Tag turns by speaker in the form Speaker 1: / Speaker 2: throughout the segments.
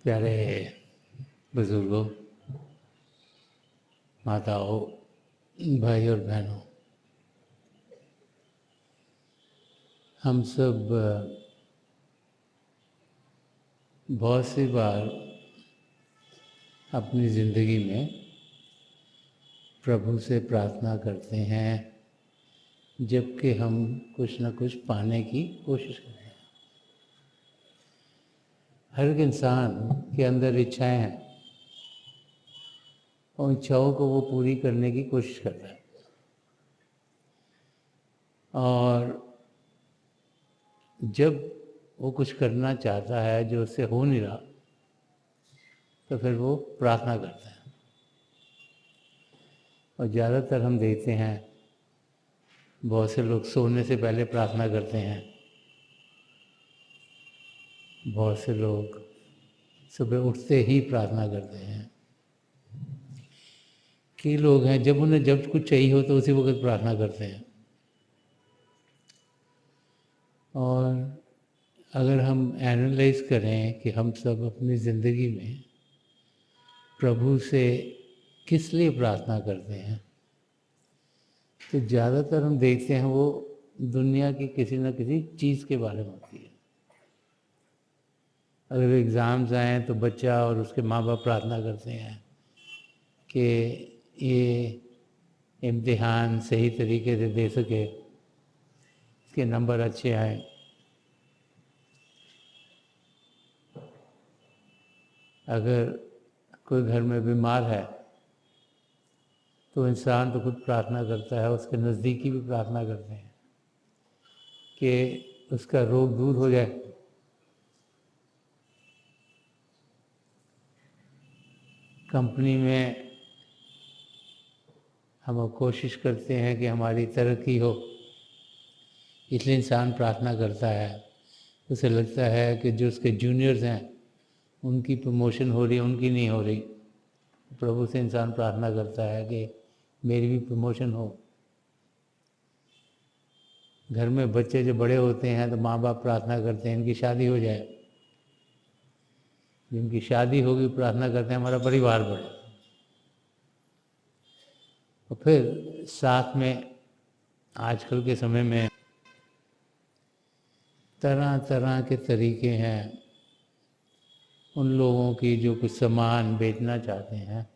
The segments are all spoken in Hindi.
Speaker 1: प्यारे बुजुर्गों, माताओं, भाई और बहनों, हम सब बहुत सी बार अपनी ज़िंदगी में प्रभु से प्रार्थना करते हैं, जबकि हम कुछ न कुछ पाने की कोशिश कर रहे हैं। हर एक इंसान के अंदर इच्छाएं हैं और इच्छाओं को वो पूरी करने की कोशिश करता है। और जब वो कुछ करना चाहता है जो उससे हो नहीं रहा, तो फिर वो प्रार्थना करता है। और ज़्यादातर हम देखते हैं बहुत से लोग सोने से पहले प्रार्थना करते हैं, बहुत से लोग सुबह उठते ही प्रार्थना करते हैं। कई लोग हैं जब उन्हें जब कुछ चाहिए हो तो उसी वक्त प्रार्थना करते हैं। और अगर हम एनालाइज करें कि हम सब अपनी ज़िंदगी में प्रभु से किस लिए प्रार्थना करते हैं, तो ज़्यादातर हम देखते हैं वो दुनिया की किसी न किसी चीज़ के बारे में होती है। अगर एग्ज़ाम्स आएँ तो बच्चा और उसके माँ बाप प्रार्थना करते हैं कि ये इम्तिहान सही तरीके से दे सके, इसके नंबर अच्छे आए। अगर कोई घर में बीमार है तो इंसान तो खुद प्रार्थना करता है, उसके नज़दीकी भी प्रार्थना करते हैं कि उसका रोग दूर हो जाए। कंपनी में हम कोशिश करते हैं कि हमारी तरक्की हो, इसलिए इंसान प्रार्थना करता है। उसे लगता है कि जो उसके जूनियर्स हैं उनकी प्रमोशन हो रही है, उनकी नहीं हो रही। प्रभु से इंसान प्रार्थना करता है कि मेरी भी प्रमोशन हो। घर में बच्चे जो बड़े होते हैं तो माँ बाप प्रार्थना करते हैं इनकी शादी हो जाए। जिनकी शादी होगी प्रार्थना करते हैं हमारा परिवार बढ़े। और फिर साथ में आजकल के समय में तरह तरह के तरीके हैं उन लोगों की जो कुछ सामान बेचना चाहते हैं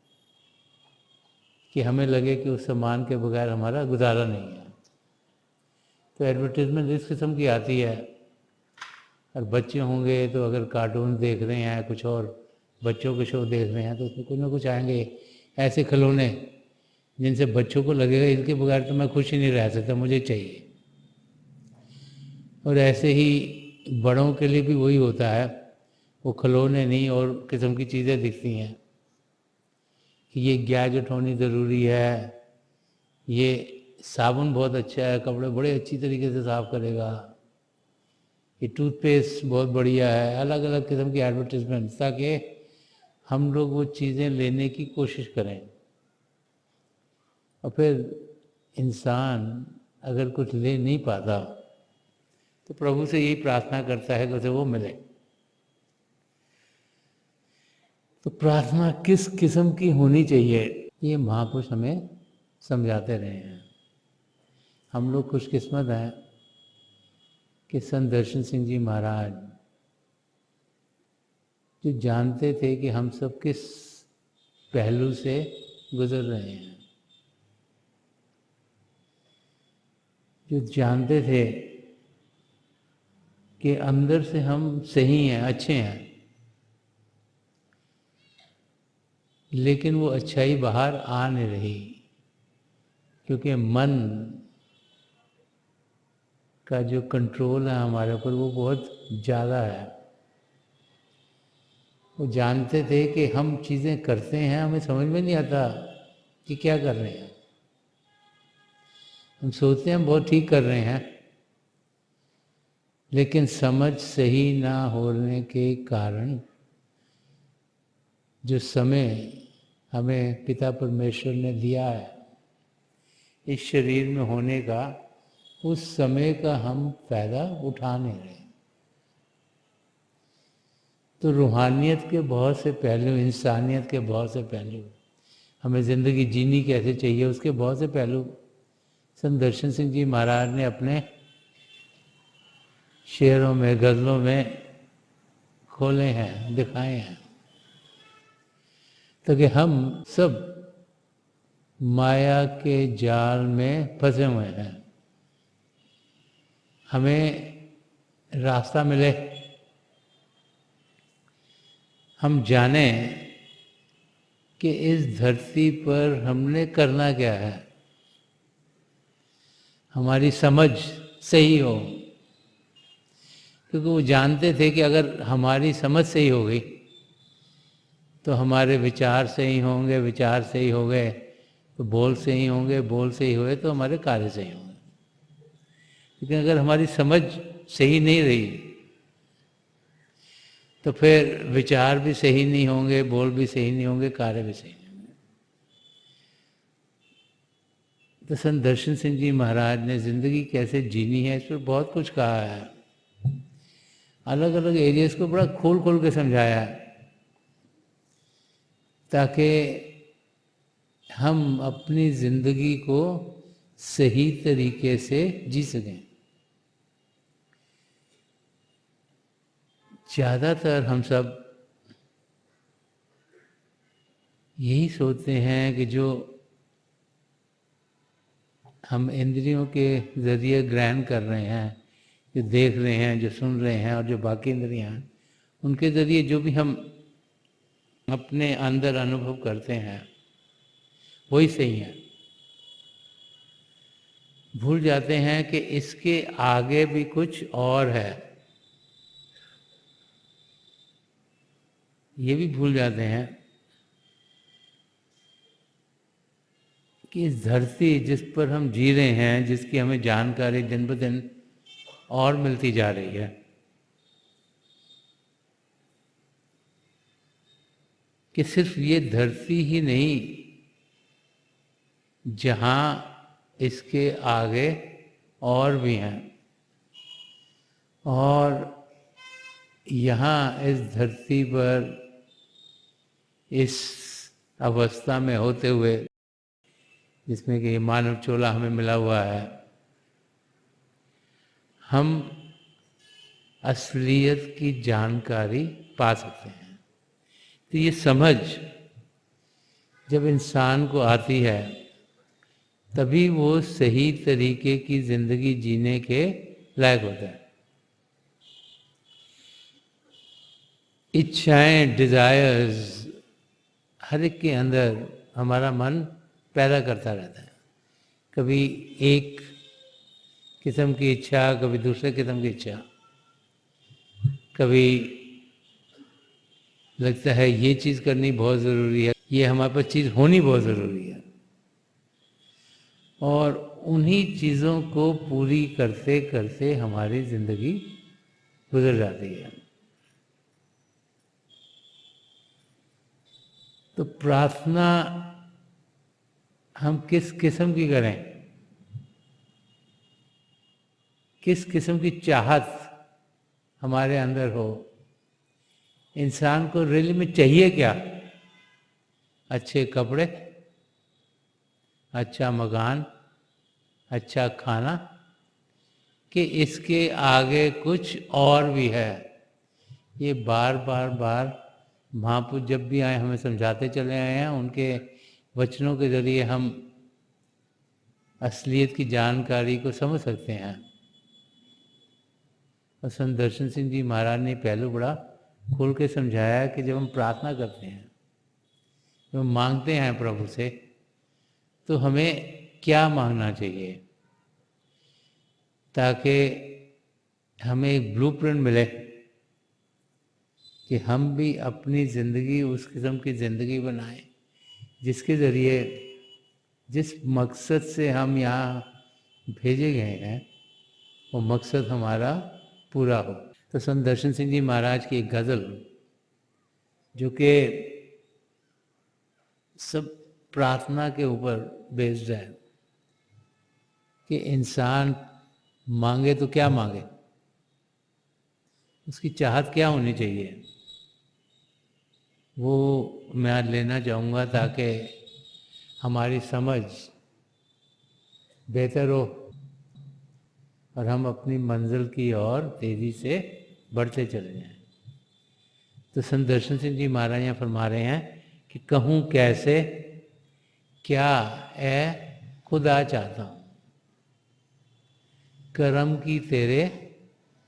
Speaker 1: कि हमें लगे कि उस सामान के बगैर हमारा गुजारा नहीं है। तो एडवर्टीज़मेंट इस किस्म की आती है। और बच्चे होंगे तो अगर कार्टून देख रहे हैं, कुछ और बच्चों के शो देख रहे हैं, तो उसमें कुछ ना कुछ आएंगे ऐसे खिलौने जिनसे बच्चों को लगेगा इनके बगैर तो मैं खुश ही नहीं रह सकता, मुझे चाहिए। और ऐसे ही बड़ों के लिए भी वही होता है, वो खिलौने नहीं और किस्म की चीज़ें दिखती हैं कि ये गैजेट होनी ज़रूरी है, ये साबुन बहुत अच्छा है, कपड़े बड़े अच्छी तरीके से साफ़ करेगा, ये टूथपेस्ट बहुत बढ़िया है। अलग अलग किस्म की एडवर्टीजमेंट, ताकि हम लोग वो चीज़ें लेने की कोशिश करें। और फिर इंसान अगर कुछ ले नहीं पाता तो प्रभु से यही प्रार्थना करता है कि उसे वो मिले। तो प्रार्थना किस किस्म की होनी चाहिए, ये महापुरुष हमें समझाते रहे हैं। हम लोग खुशकिस्मत हैं कि संत दर्शन सिंह जी महाराज जो जानते थे कि हम सब किस पहलू से गुजर रहे हैं, जो जानते थे कि अंदर से हम सही हैं, अच्छे हैं, लेकिन वो अच्छाई बाहर आ नहीं रही क्योंकि मन का जो कंट्रोल है हमारे ऊपर वो बहुत ज़्यादा है। वो जानते थे कि हम चीज़ें करते हैं, हमें समझ में नहीं आता कि क्या कर रहे हैं। हम सोचते हैं हम बहुत ठीक कर रहे हैं, लेकिन समझ सही ना होने के कारण जो समय हमें पिता परमेश्वर ने दिया है इस शरीर में होने का, उस समय का हम फ़ायदा उठा नहीं रहे। तो रूहानियत के बहुत से पहलू, इंसानियत के बहुत से पहलू, हमें ज़िंदगी जीनी कैसे चाहिए उसके बहुत से पहलू संत दर्शन सिंह जी महाराज ने अपने शेरों में, गज़लों में खोले हैं, दिखाए हैं, ताकि हम सब माया के जाल में फंसे हुए हैं, हमें रास्ता मिले, हम जाने कि इस धरती पर हमने करना क्या है, हमारी समझ सही हो। क्योंकि वो जानते थे कि अगर हमारी समझ सही हो गई तो हमारे विचार सही होंगे, विचार सही हो गए तो बोल सही होंगे, बोल सही हुए तो हमारे कार्य सही होंगे। लेकिन अगर हमारी समझ सही नहीं रही तो फिर विचार भी सही नहीं होंगे, बोल भी सही नहीं होंगे, कार्य भी सही नहीं होंगे। तो संत दर्शन सिंह जी महाराज ने ज़िंदगी कैसे जीनी है इस पर बहुत कुछ कहा है, अलग अलग एरियाज को बड़ा खोल खोल के समझाया है, ताकि हम अपनी ज़िंदगी को सही तरीके से जी सकें। ज़्यादातर हम सब यही सोचते हैं कि जो हम इंद्रियों के ज़रिए ग्रहण कर रहे हैं, जो देख रहे हैं, जो सुन रहे हैं, और जो बाकी इंद्रियां हैं उनके ज़रिए जो भी हम अपने अंदर अनुभव करते हैं वही सही है। भूल जाते हैं कि इसके आगे भी कुछ और है, ये भी भूल जाते हैं कि इस धरती जिस पर हम जी रहे हैं, जिसकी हमें जानकारी दिन ब दिन और मिलती जा रही है, कि सिर्फ ये धरती ही नहीं, जहाँ इसके आगे और भी हैं, और यहाँ इस धरती पर इस अवस्था में होते हुए जिसमें कि मानव चोला हमें मिला हुआ है, हम असलियत की जानकारी पा सकते हैं। तो ये समझ जब इंसान को आती है तभी वो सही तरीके की ज़िंदगी जीने के लायक होता है। इच्छाएं, डिज़ायर्स हर एक के अंदर हमारा मन पैदा करता रहता है, कभी एक किस्म की इच्छा, कभी दूसरे किस्म की इच्छा, कभी लगता है ये चीज़ करनी बहुत ज़रूरी है, ये हमारे पास चीज़ होनी बहुत ज़रूरी है, और उन्हीं चीज़ों को पूरी करते करते हमारी ज़िंदगी गुजर जाती है। तो प्रार्थना हम किस किस्म की करें, किस किस्म की चाहत हमारे अंदर हो, इंसान को रियल में चाहिए क्या? अच्छे कपड़े, अच्छा मकान, अच्छा खाना, कि इसके आगे कुछ और भी है? ये बार बार महापुरुष जब भी आए हमें समझाते चले आए हैं, उनके वचनों के ज़रिए हम असलियत की जानकारी को समझ सकते हैं। और संत दर्शन सिंह जी महाराज ने पहलू बड़ा खोल के समझाया कि जब हम प्रार्थना करते हैं, जब हम मांगते हैं प्रभु से, तो हमें क्या मांगना चाहिए, ताकि हमें एक ब्लूप्रिंट मिले कि हम भी अपनी ज़िंदगी उस किस्म की ज़िंदगी बनाएं जिसके ज़रिए, जिस मकसद से हम यहाँ भेजे गए हैं, वो मकसद हमारा पूरा हो। तो संत दर्शन सिंह जी महाराज की एक गज़ल जो कि सब प्रार्थना के ऊपर बेस्ड है कि इंसान मांगे तो क्या मांगे, उसकी चाहत क्या होनी चाहिए। वो मैं आज लेना चाहूँगा ताकि हमारी समझ बेहतर हो और हम अपनी मंजिल की ओर तेज़ी से बढ़ते चले जाएं। तो संत दर्शन सिंह जी महाराज यहाँ फरमा रहे हैं कि कहूँ कैसे क्या है खुदा चाहता हूँ, करम की तेरे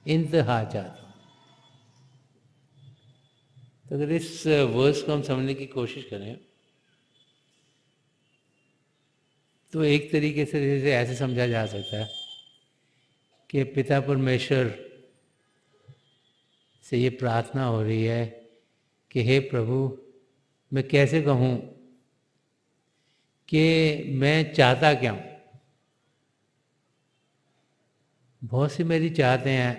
Speaker 1: इंतहा चाहता हूँ। तो अगर इस वर्स को हम समझने की कोशिश करें तो एक तरीके से इसे ऐसे समझा जा सकता है कि पिता परमेश्वर से ये प्रार्थना हो रही है कि हे प्रभु, मैं कैसे कहूँ कि मैं चाहता क्या हूँ। बहुत सी मेरी चाहते हैं,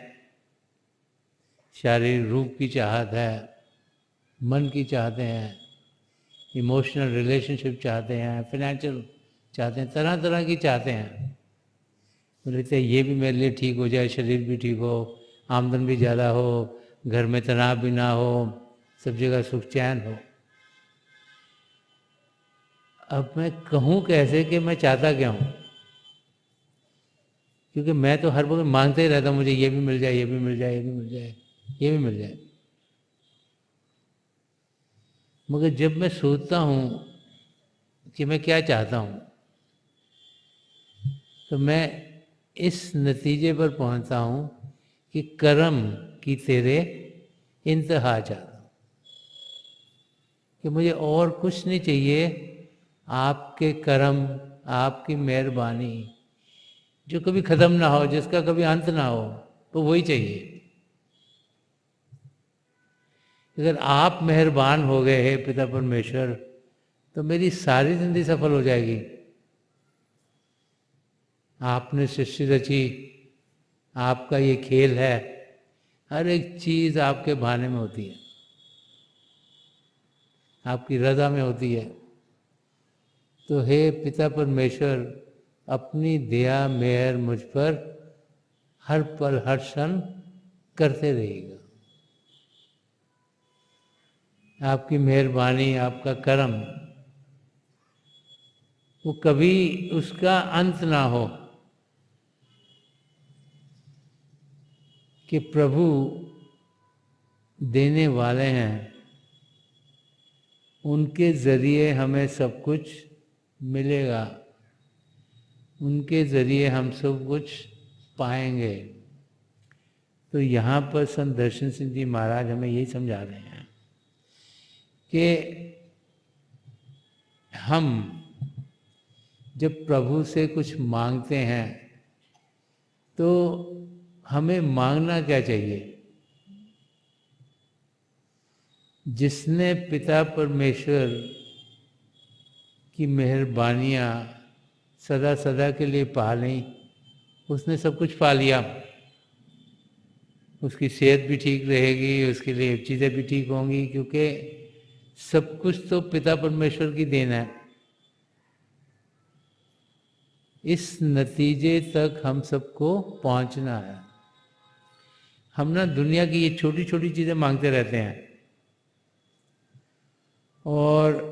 Speaker 1: शारीरिक रूप की चाहत है, मन की चाहते हैं, इमोशनल रिलेशनशिप चाहते हैं, फाइनेंशियल चाहते हैं, तरह तरह की चाहते हैं। बोलते ये भी मेरे लिए ठीक हो जाए, शरीर भी ठीक हो, आमदन भी ज़्यादा हो, घर में तनाव भी ना हो, सब जगह सुख चैन हो। अब मैं कहूँ कैसे कि मैं चाहता क्या हूँ, क्योंकि मैं तो हर वक्त मांगते ही रहता हूँ, मुझे ये भी मिल जाए, ये भी मिल जाए, ये भी मिल जाए, ये भी मिल जाए। मगर जब मैं सोचता हूँ कि मैं क्या चाहता हूँ तो मैं इस नतीजे पर पहुँचता हूँ कि कर्म की तेरे इंतहा चाहता हूँ, कि मुझे और कुछ नहीं चाहिए, आपके कर्म, आपकी मेहरबानी जो कभी ख़त्म ना हो, जिसका कभी अंत ना हो, तो वही चाहिए। अगर आप मेहरबान हो गए हैं पिता परमेश्वर, तो मेरी सारी जिंदगी सफल हो जाएगी। आपने सृष्टि रची, आपका ये खेल है, हर एक चीज़ आपके बहाने में होती है, आपकी रज़ा में होती है। तो हे पिता परमेश्वर, अपनी दया मेहर मुझ पर हर पल हर क्षण करते रहिएगा। आपकी मेहरबानी, आपका करम, वो कभी उसका अंत ना हो, कि प्रभु देने वाले हैं, उनके ज़रिए हमें सब कुछ मिलेगा, उनके ज़रिए हम सब कुछ पाएंगे। तो यहाँ पर संत दर्शन सिंह जी महाराज हमें यही समझा रहे हैं कि हम जब प्रभु से कुछ मांगते हैं तो हमें मांगना क्या चाहिए। जिसने पिता परमेश्वर की मेहरबानियाँ सदा सदा के लिए पा लीं, उसने सब कुछ पा लिया। उसकी सेहत भी ठीक रहेगी, उसके लिए चीज़ें भी ठीक होंगी, क्योंकि सब कुछ तो पिता परमेश्वर की देन है। इस नतीजे तक हम सबको पहुंचना है। हम ना दुनिया की ये छोटी छोटी चीज़ें मांगते रहते हैं और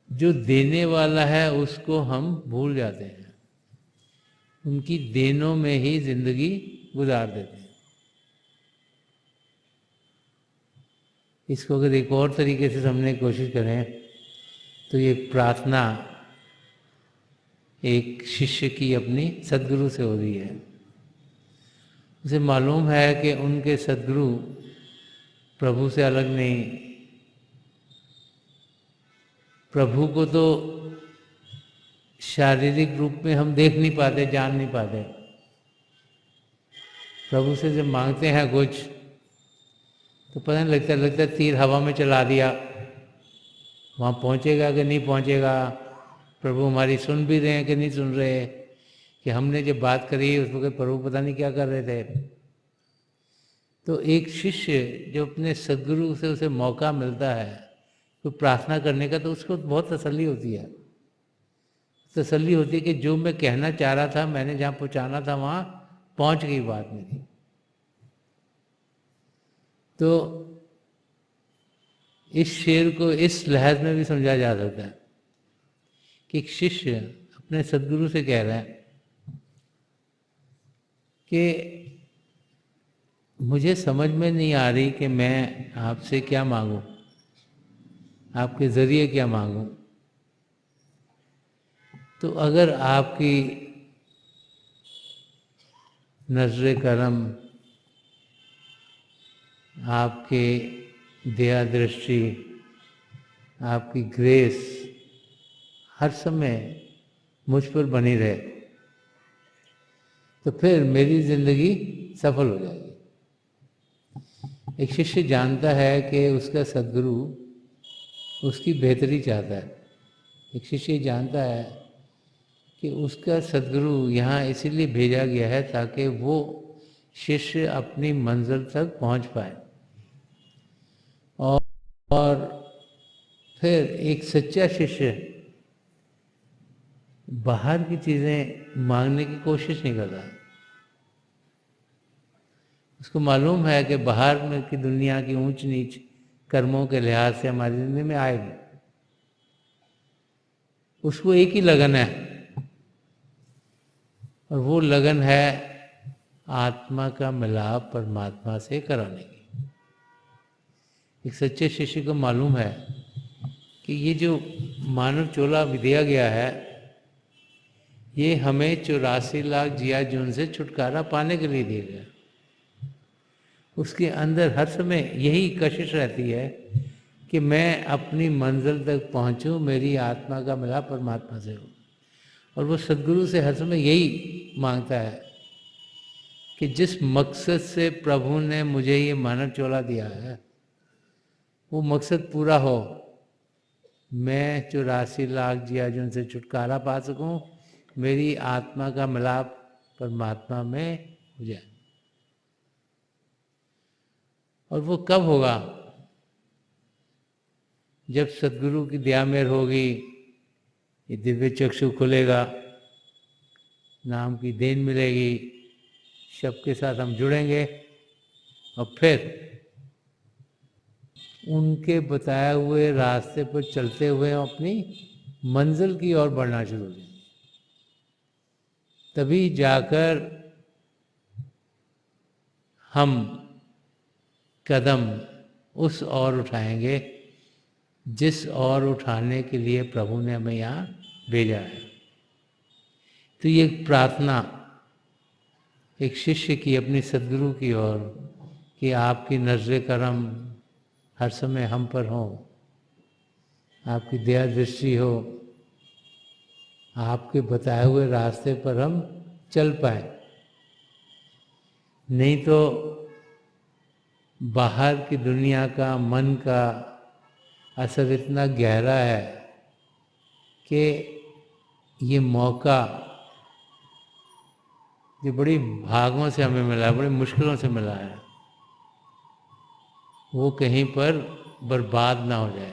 Speaker 1: जो देने वाला है उसको हम भूल जाते हैं, उनकी देनों में ही जिंदगी गुजार देते हैं। इसको अगर एक और तरीके से समझने की कोशिश करें तो ये प्रार्थना एक शिष्य की अपनी सदगुरु से हो रही है। उसे मालूम है कि उनके सदगुरु प्रभु से अलग नहीं। प्रभु को तो शारीरिक रूप में हम देख नहीं पाते, जान नहीं पाते। प्रभु से जब मांगते हैं कुछ तो पता नहीं लगता तीर हवा में चला दिया, वहाँ पहुँचेगा कि नहीं पहुँचेगा, प्रभु हमारी सुन भी रहे हैं कि नहीं सुन रहे, कि हमने जब बात करी उस वक्त प्रभु पता नहीं क्या कर रहे थे। तो एक शिष्य जो अपने सदगुरु से उसे मौका मिलता है तो प्रार्थना करने का, तो उसको बहुत तसल्ली होती है। तसल्ली होती है कि जो मैं कहना चाह रहा था, मैंने जहाँ पहुँचाना था वहाँ पहुँच गई बात मेरी। तो इस शेर को इस लहज में भी समझा जा सकता है कि एक शिष्य अपने सदगुरु से कह रहा है कि मुझे समझ में नहीं आ रही कि मैं आपसे क्या मांगूं, आपके ज़रिए क्या मांगूं। तो अगर आपकी नजर करम, आपके दया दृष्टि, आपकी ग्रेस हर समय मुझ पर बनी रहे तो फिर मेरी जिंदगी सफल हो जाएगी। एक शिष्य जानता है कि उसका सद्गुरु उसकी बेहतरी चाहता है। एक शिष्य जानता है कि उसका सद्गुरु यहाँ इसीलिए भेजा गया है ताकि वो शिष्य अपनी मंजिल तक पहुँच पाए। और फिर एक सच्चा शिष्य बाहर की चीज़ें मांगने की कोशिश नहीं करता। उसको मालूम है कि बाहर में की दुनिया की ऊंच नीच कर्मों के लिहाज से हमारी जिंदगी में आएगी। उसको एक ही लगन है और वो लगन है आत्मा का मिलाप परमात्मा से कराने की। एक सच्चे शिष्य को मालूम है कि ये जो मानव चोला दिया गया है ये हमें 84 लाख जिया जून से छुटकारा पाने के लिए दिया गया। उसके अंदर हर समय यही कशिश रहती है कि मैं अपनी मंजिल तक पहुंचूं, मेरी आत्मा का मिलाप परमात्मा से हो। और वो सद्गुरु से हर समय यही मांगता है कि जिस मकसद से प्रभु ने मुझे ये मानव चोला दिया है वो मकसद पूरा हो, मैं 84 लाख जिया जून से छुटकारा पा सकूं, मेरी आत्मा का मिलाप परमात्मा में हो जाए। और वो कब होगा? जब सदगुरु की दया मेहर होगी, ये दिव्य चक्षु खुलेगा, नाम की देन मिलेगी, शब्द के साथ हम जुड़ेंगे और फिर उनके बताए हुए रास्ते पर चलते हुए अपनी मंजिल की ओर बढ़ना शुरू हो जाएंगे। तभी जाकर हम कदम उस ओर उठाएंगे जिस ओर उठाने के लिए प्रभु ने हमें यहाँ भेजा है। तो ये प्रार्थना एक शिष्य की अपनी सदगुरु की ओर कि आपकी नजर करम हर समय हम पर हो, आपकी दया दृष्टि हो, आपके बताए हुए रास्ते पर हम चल पाए। नहीं तो बाहर की दुनिया का मन का असर इतना गहरा है कि ये मौका जो बड़ी भागों से हमें मिला है, बड़ी मुश्किलों से मिला है, वो कहीं पर बर्बाद ना हो जाए।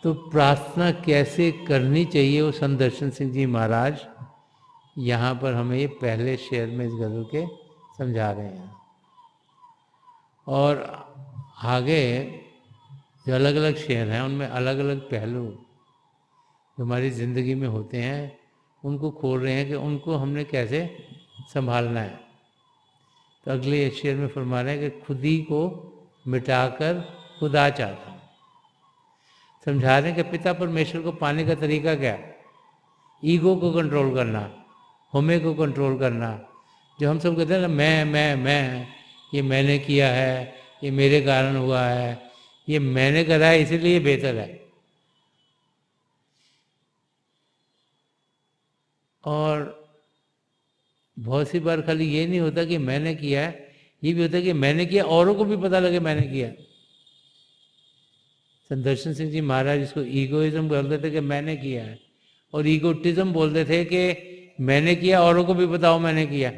Speaker 1: तो प्रार्थना कैसे करनी चाहिए वो संत दर्शन सिंह जी महाराज यहाँ पर हमें ये पहले शेर में इस गज़ल के समझा रहे हैं। और आगे जो अलग अलग शेर हैं उनमें अलग अलग पहलू जो हमारी ज़िंदगी में होते हैं उनको खोल रहे हैं कि उनको हमने कैसे संभालना है। तो अगले शेर में फरमा रहे हैं कि खुद ही को मिटाकर खुदा चाहता हूँ। समझा रहे हैं कि पिता परमेश्वर को पाने का तरीका क्या? ईगो को कंट्रोल करना, होमे को कंट्रोल करना। जो हम सब कहते हैं ना मैं, ये मैंने किया है, ये मेरे कारण हुआ है, ये मैंने करा है इसीलिए बेहतर है। और बहुत सी बार खाली ये नहीं होता कि मैंने किया है, ये भी होता है कि मैंने किया औरों को भी पता लगे मैंने किया। संत दर्शन सिंह जी महाराज इसको ईगोइज्म बोलते थे कि मैंने किया है, और ईगोटिज्म बोलते थे कि मैंने किया औरों को भी बताओ मैंने किया।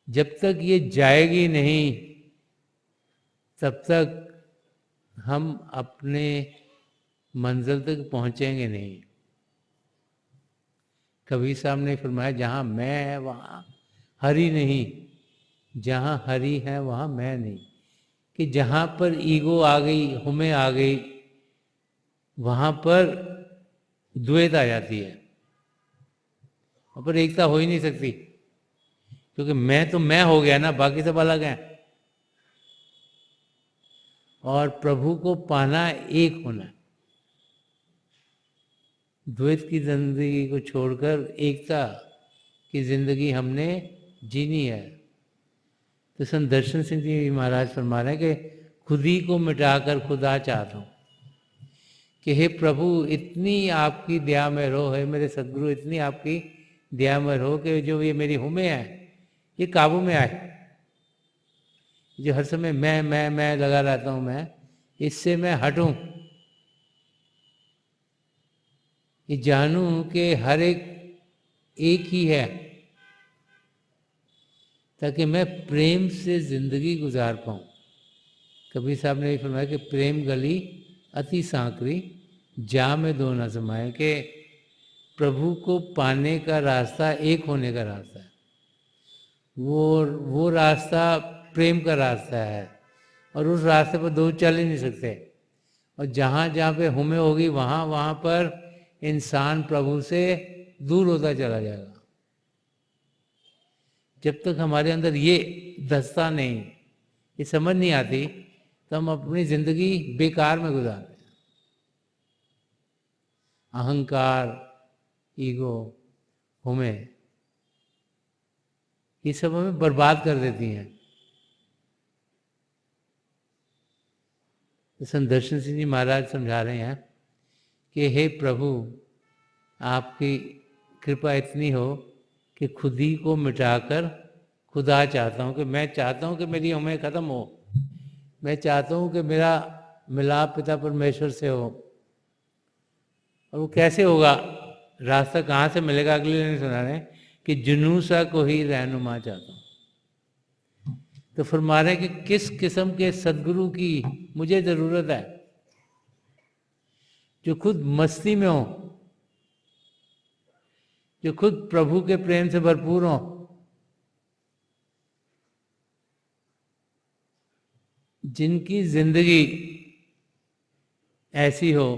Speaker 1: जब तक ये जाएगी नहीं तब तक हम अपने मंजिल तक पहुंचेंगे नहीं। कबीर साहब ने फरमाया जहां मैं है वहां हरि नहीं, जहाँ हरि है वहाँ मैं नहीं, कि जहाँ पर ईगो आ गई, हुमें आ गई, वहाँ पर द्वैत आ जाती है, वहाँ पर एकता हो ही नहीं सकती, क्योंकि मैं तो मैं हो गया ना, बाकी सब अलग हैं। और प्रभु को पाना एक होना है। द्वैत की जिंदगी को छोड़कर एकता की जिंदगी हमने जीनी है। तो संत दर्शन सिंह जी महाराज फरमा रहे हैं कि खुद ही को मिटाकर खुदा चाहता हूँ, कि हे प्रभु इतनी आपकी दया में रहो, है मेरे सदगुरु इतनी आपकी दया में रहो कि जो ये मेरी हुमें है ये काबू में आए। जो हर समय मैं लगा रहता हूँ, मैं इससे मैं हटूं, ये जानूं कि हर एक ही है, ताकि मैं प्रेम से जिंदगी गुजार पाऊं। कबीर साहब ने फरमाया कि प्रेम गली अति सांकरी, जा में दो न समाए, कि प्रभु को पाने का रास्ता एक होने का रास्ता है। वो रास्ता प्रेम का रास्ता है, और उस रास्ते पर दो चल ही नहीं सकते। और जहाँ जहाँ पे हुमें होगी वहाँ वहाँ पर इंसान प्रभु से दूर होता चला जाएगा। जब तक हमारे अंदर ये धसता नहीं, ये समझ नहीं आती, तो हम अपनी जिंदगी बेकार में गुजारते हैं। अहंकार, ईगो, हुमें, ये सब हमें बर्बाद कर देती हैं। तो संत दर्शन सिंह जी महाराज समझा रहे हैं कि हे प्रभु आपकी कृपा इतनी हो कि खुद ही को मिटाकर खुदा चाहता हूँ, कि मैं चाहता हूँ कि मेरी उम्र ख़त्म हो, मैं चाहता हूँ कि मेरा मिलाप पिता परमेश्वर से हो। और वो कैसे होगा, रास्ता कहाँ से मिलेगा? अगले दिन सुना रहे कि जुनूसा को ही रहनुमा चाहता हूँ। तो फरमा रहे कि किस किस्म के सदगुरु की मुझे ज़रूरत है, जो खुद मस्ती में हो, जो खुद प्रभु के प्रेम से भरपूर हो, जिनकी जिंदगी ऐसी हो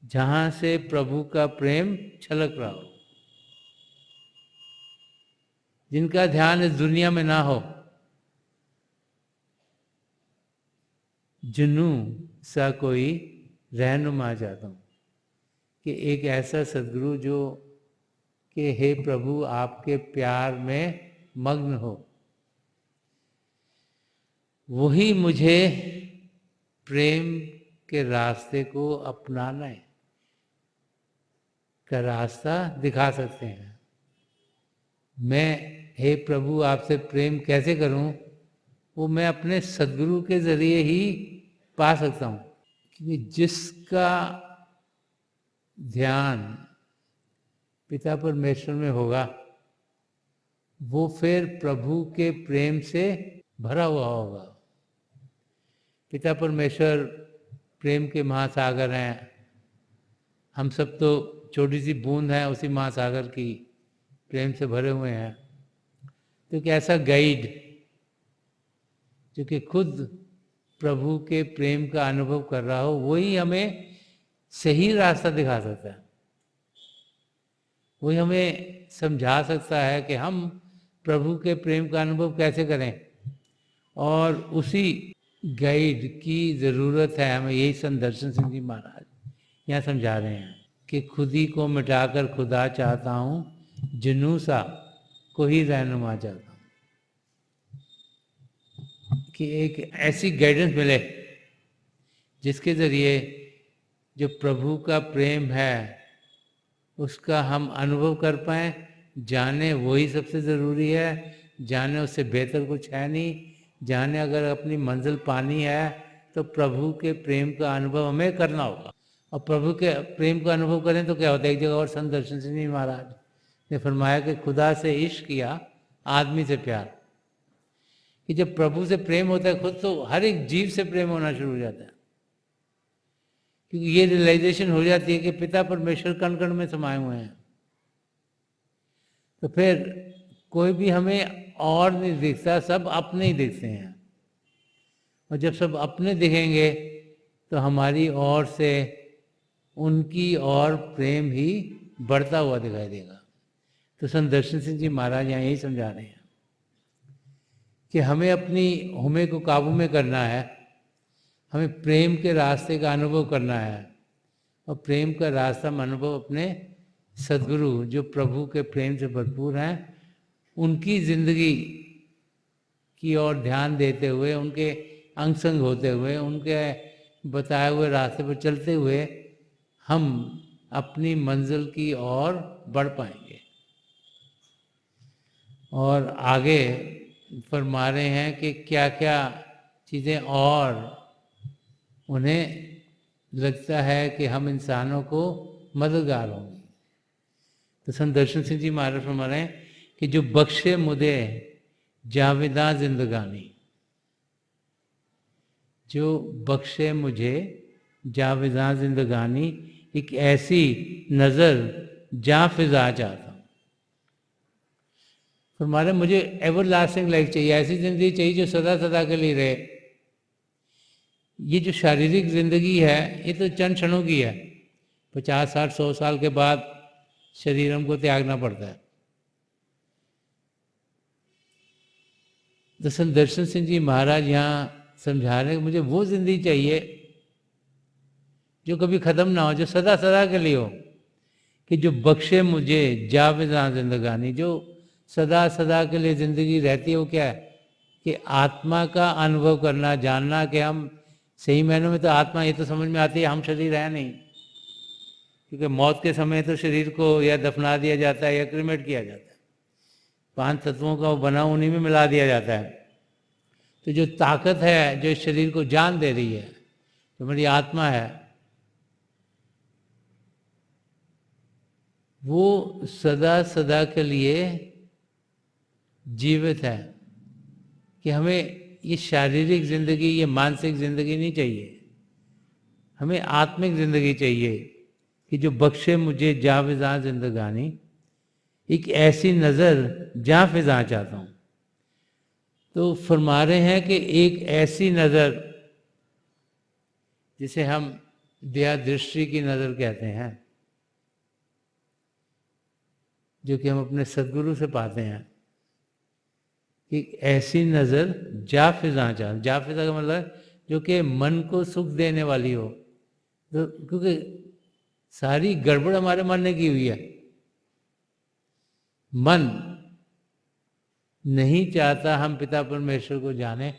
Speaker 1: जहां से प्रभु का प्रेम छलक रहा हो, जिनका ध्यान इस दुनिया में ना हो। जुनू सा कोई रहनुमा चाहता हूँ, कि एक ऐसा सदगुरु जो कि हे प्रभु आपके प्यार में मग्न हो, वही मुझे प्रेम के रास्ते को अपनाना है का रास्ता दिखा सकते हैं। मैं हे प्रभु आपसे प्रेम कैसे करूं, वो मैं अपने सदगुरु के जरिए ही पा सकता हूं। क्योंकि जिसका ध्यान पिता परमेश्वर में होगा वो फिर प्रभु के प्रेम से भरा हुआ होगा। पिता परमेश्वर प्रेम के महासागर हैं, हम सब तो छोटी सी बूंद हैं उसी महासागर की, प्रेम से भरे हुए हैं। तो एक ऐसा गाइड जो कि खुद प्रभु के प्रेम का अनुभव कर रहा हो, वही हमें सही रास्ता दिखा सकता है, वही हमें समझा सकता है कि हम प्रभु के प्रेम का अनुभव कैसे करें। और उसी गाइड की ज़रूरत है हमें। यही संत दर्शन सिंह जी महाराज यहाँ समझा रहे हैं कि खुद ही को मिटाकर खुदा चाहता हूँ, जुनूसा को ही रहनुमा चाहता हूँ। कि एक ऐसी गाइडेंस मिले जिसके ज़रिए जो प्रभु का प्रेम है उसका हम अनुभव कर पाएँ। जाने वही सबसे ज़रूरी है, जाने उससे बेहतर कुछ है नहीं। जाने अगर अपनी मंजिल पानी है तो प्रभु के प्रेम का अनुभव हमें करना होगा। और प्रभु के प्रेम का अनुभव करें तो क्या होता है? एक जगह और संत दर्शन सिंह जी महाराज ने फरमाया कि खुदा से इश्क किया, आदमी से प्यार। कि जब प्रभु से प्रेम होता है खुद, तो हर एक जीव से प्रेम होना शुरू हो जाता है। क्योंकि ये रियलाइजेशन हो जाती है कि पिता परमेश्वर कण कण में समाये हुए हैं। तो फिर कोई भी हमें और नहीं दिखता, सब अपने ही दिखते हैं। और जब सब अपने दिखेंगे तो हमारी ओर से उनकी और प्रेम ही बढ़ता हुआ दिखाई देगा। तो संत दर्शन सिंह जी महाराज यहाँ यही समझा रहे हैं कि हमें अपनी हुमे को काबू में करना है, हमें प्रेम के रास्ते का अनुभव करना है। और प्रेम का रास्ता में अनुभव अपने सद्गुरु जो प्रभु के प्रेम से भरपूर हैं उनकी जिंदगी की ओर ध्यान देते हुए, उनके अंग संग होते हुए, उनके बताए हुए रास्ते पर चलते हुए हम अपनी मंजिल की ओर बढ़ पाएंगे। और आगे फरमा रहे हैं कि क्या क्या चीज़ें और उन्हें लगता है कि हम इंसानों को मददगार होंगी। तो संत दर्शन सिंह जी महाराज फरमा रहे हैं कि जो बख्शे मुझे जावेदा जिंदगानी, जो बख्शे मुझे जावेदा जिंदगानी, एक ऐसी नज़र जा फिजा चाहता हूँ। फरमा रहे मुझे एवर लास्टिंग लाइफ चाहिए, ऐसी ज़िंदगी चाहिए जो सदा सदा के लिए रहे। ये जो शारीरिक ज़िंदगी है ये तो चंद क्षणों की है, 50, 60, 100 साल के बाद शरीर हमको त्यागना पड़ता है। तो संत दर्शन सिंह जी महाराज यहाँ समझा रहे हैं मुझे वो ज़िंदगी चाहिए जो कभी ख़त्म ना हो, जो सदा सदा के लिए हो, कि जो बख्शे मुझे जावेदा जिंदगानी, जो सदा सदा के लिए ज़िंदगी रहती है। वो क्या है कि आत्मा का अनुभव करना, जानना कि हम सही मायनों में तो आत्मा, ये तो समझ में आती है हम शरीर है नहीं, क्योंकि मौत के समय तो शरीर को या दफना दिया जाता है या क्रिमेट किया जाता है, 5 तत्वों का वो बना उन्हीं में मिला दिया जाता है। तो जो ताकत है जो इस शरीर को जान दे रही है, तो मेरी आत्मा है, वो सदा सदा के लिए जीवित है। कि हमें ये शारीरिक ज़िंदगी, ये मानसिक ज़िंदगी नहीं चाहिए, हमें आत्मिक ज़िंदगी चाहिए। कि जो बख्शे मुझे जा फिजा जिंदगानी, एक ऐसी नज़र जा फिजा चाहता हूँ। तो फरमा रहे हैं कि एक ऐसी नज़र जिसे हम दया दृष्टि की नज़र कहते हैं, जो कि हम अपने सद्गुरु से पाते हैं, एक ऐसी नज़र जा फिजा चाह, जा फिजा का मतलब जो कि मन को सुख देने वाली हो। तो क्योंकि सारी गड़बड़ हमारे मन ने की हुई है, मन नहीं चाहता हम पिता परमेश्वर को जाने,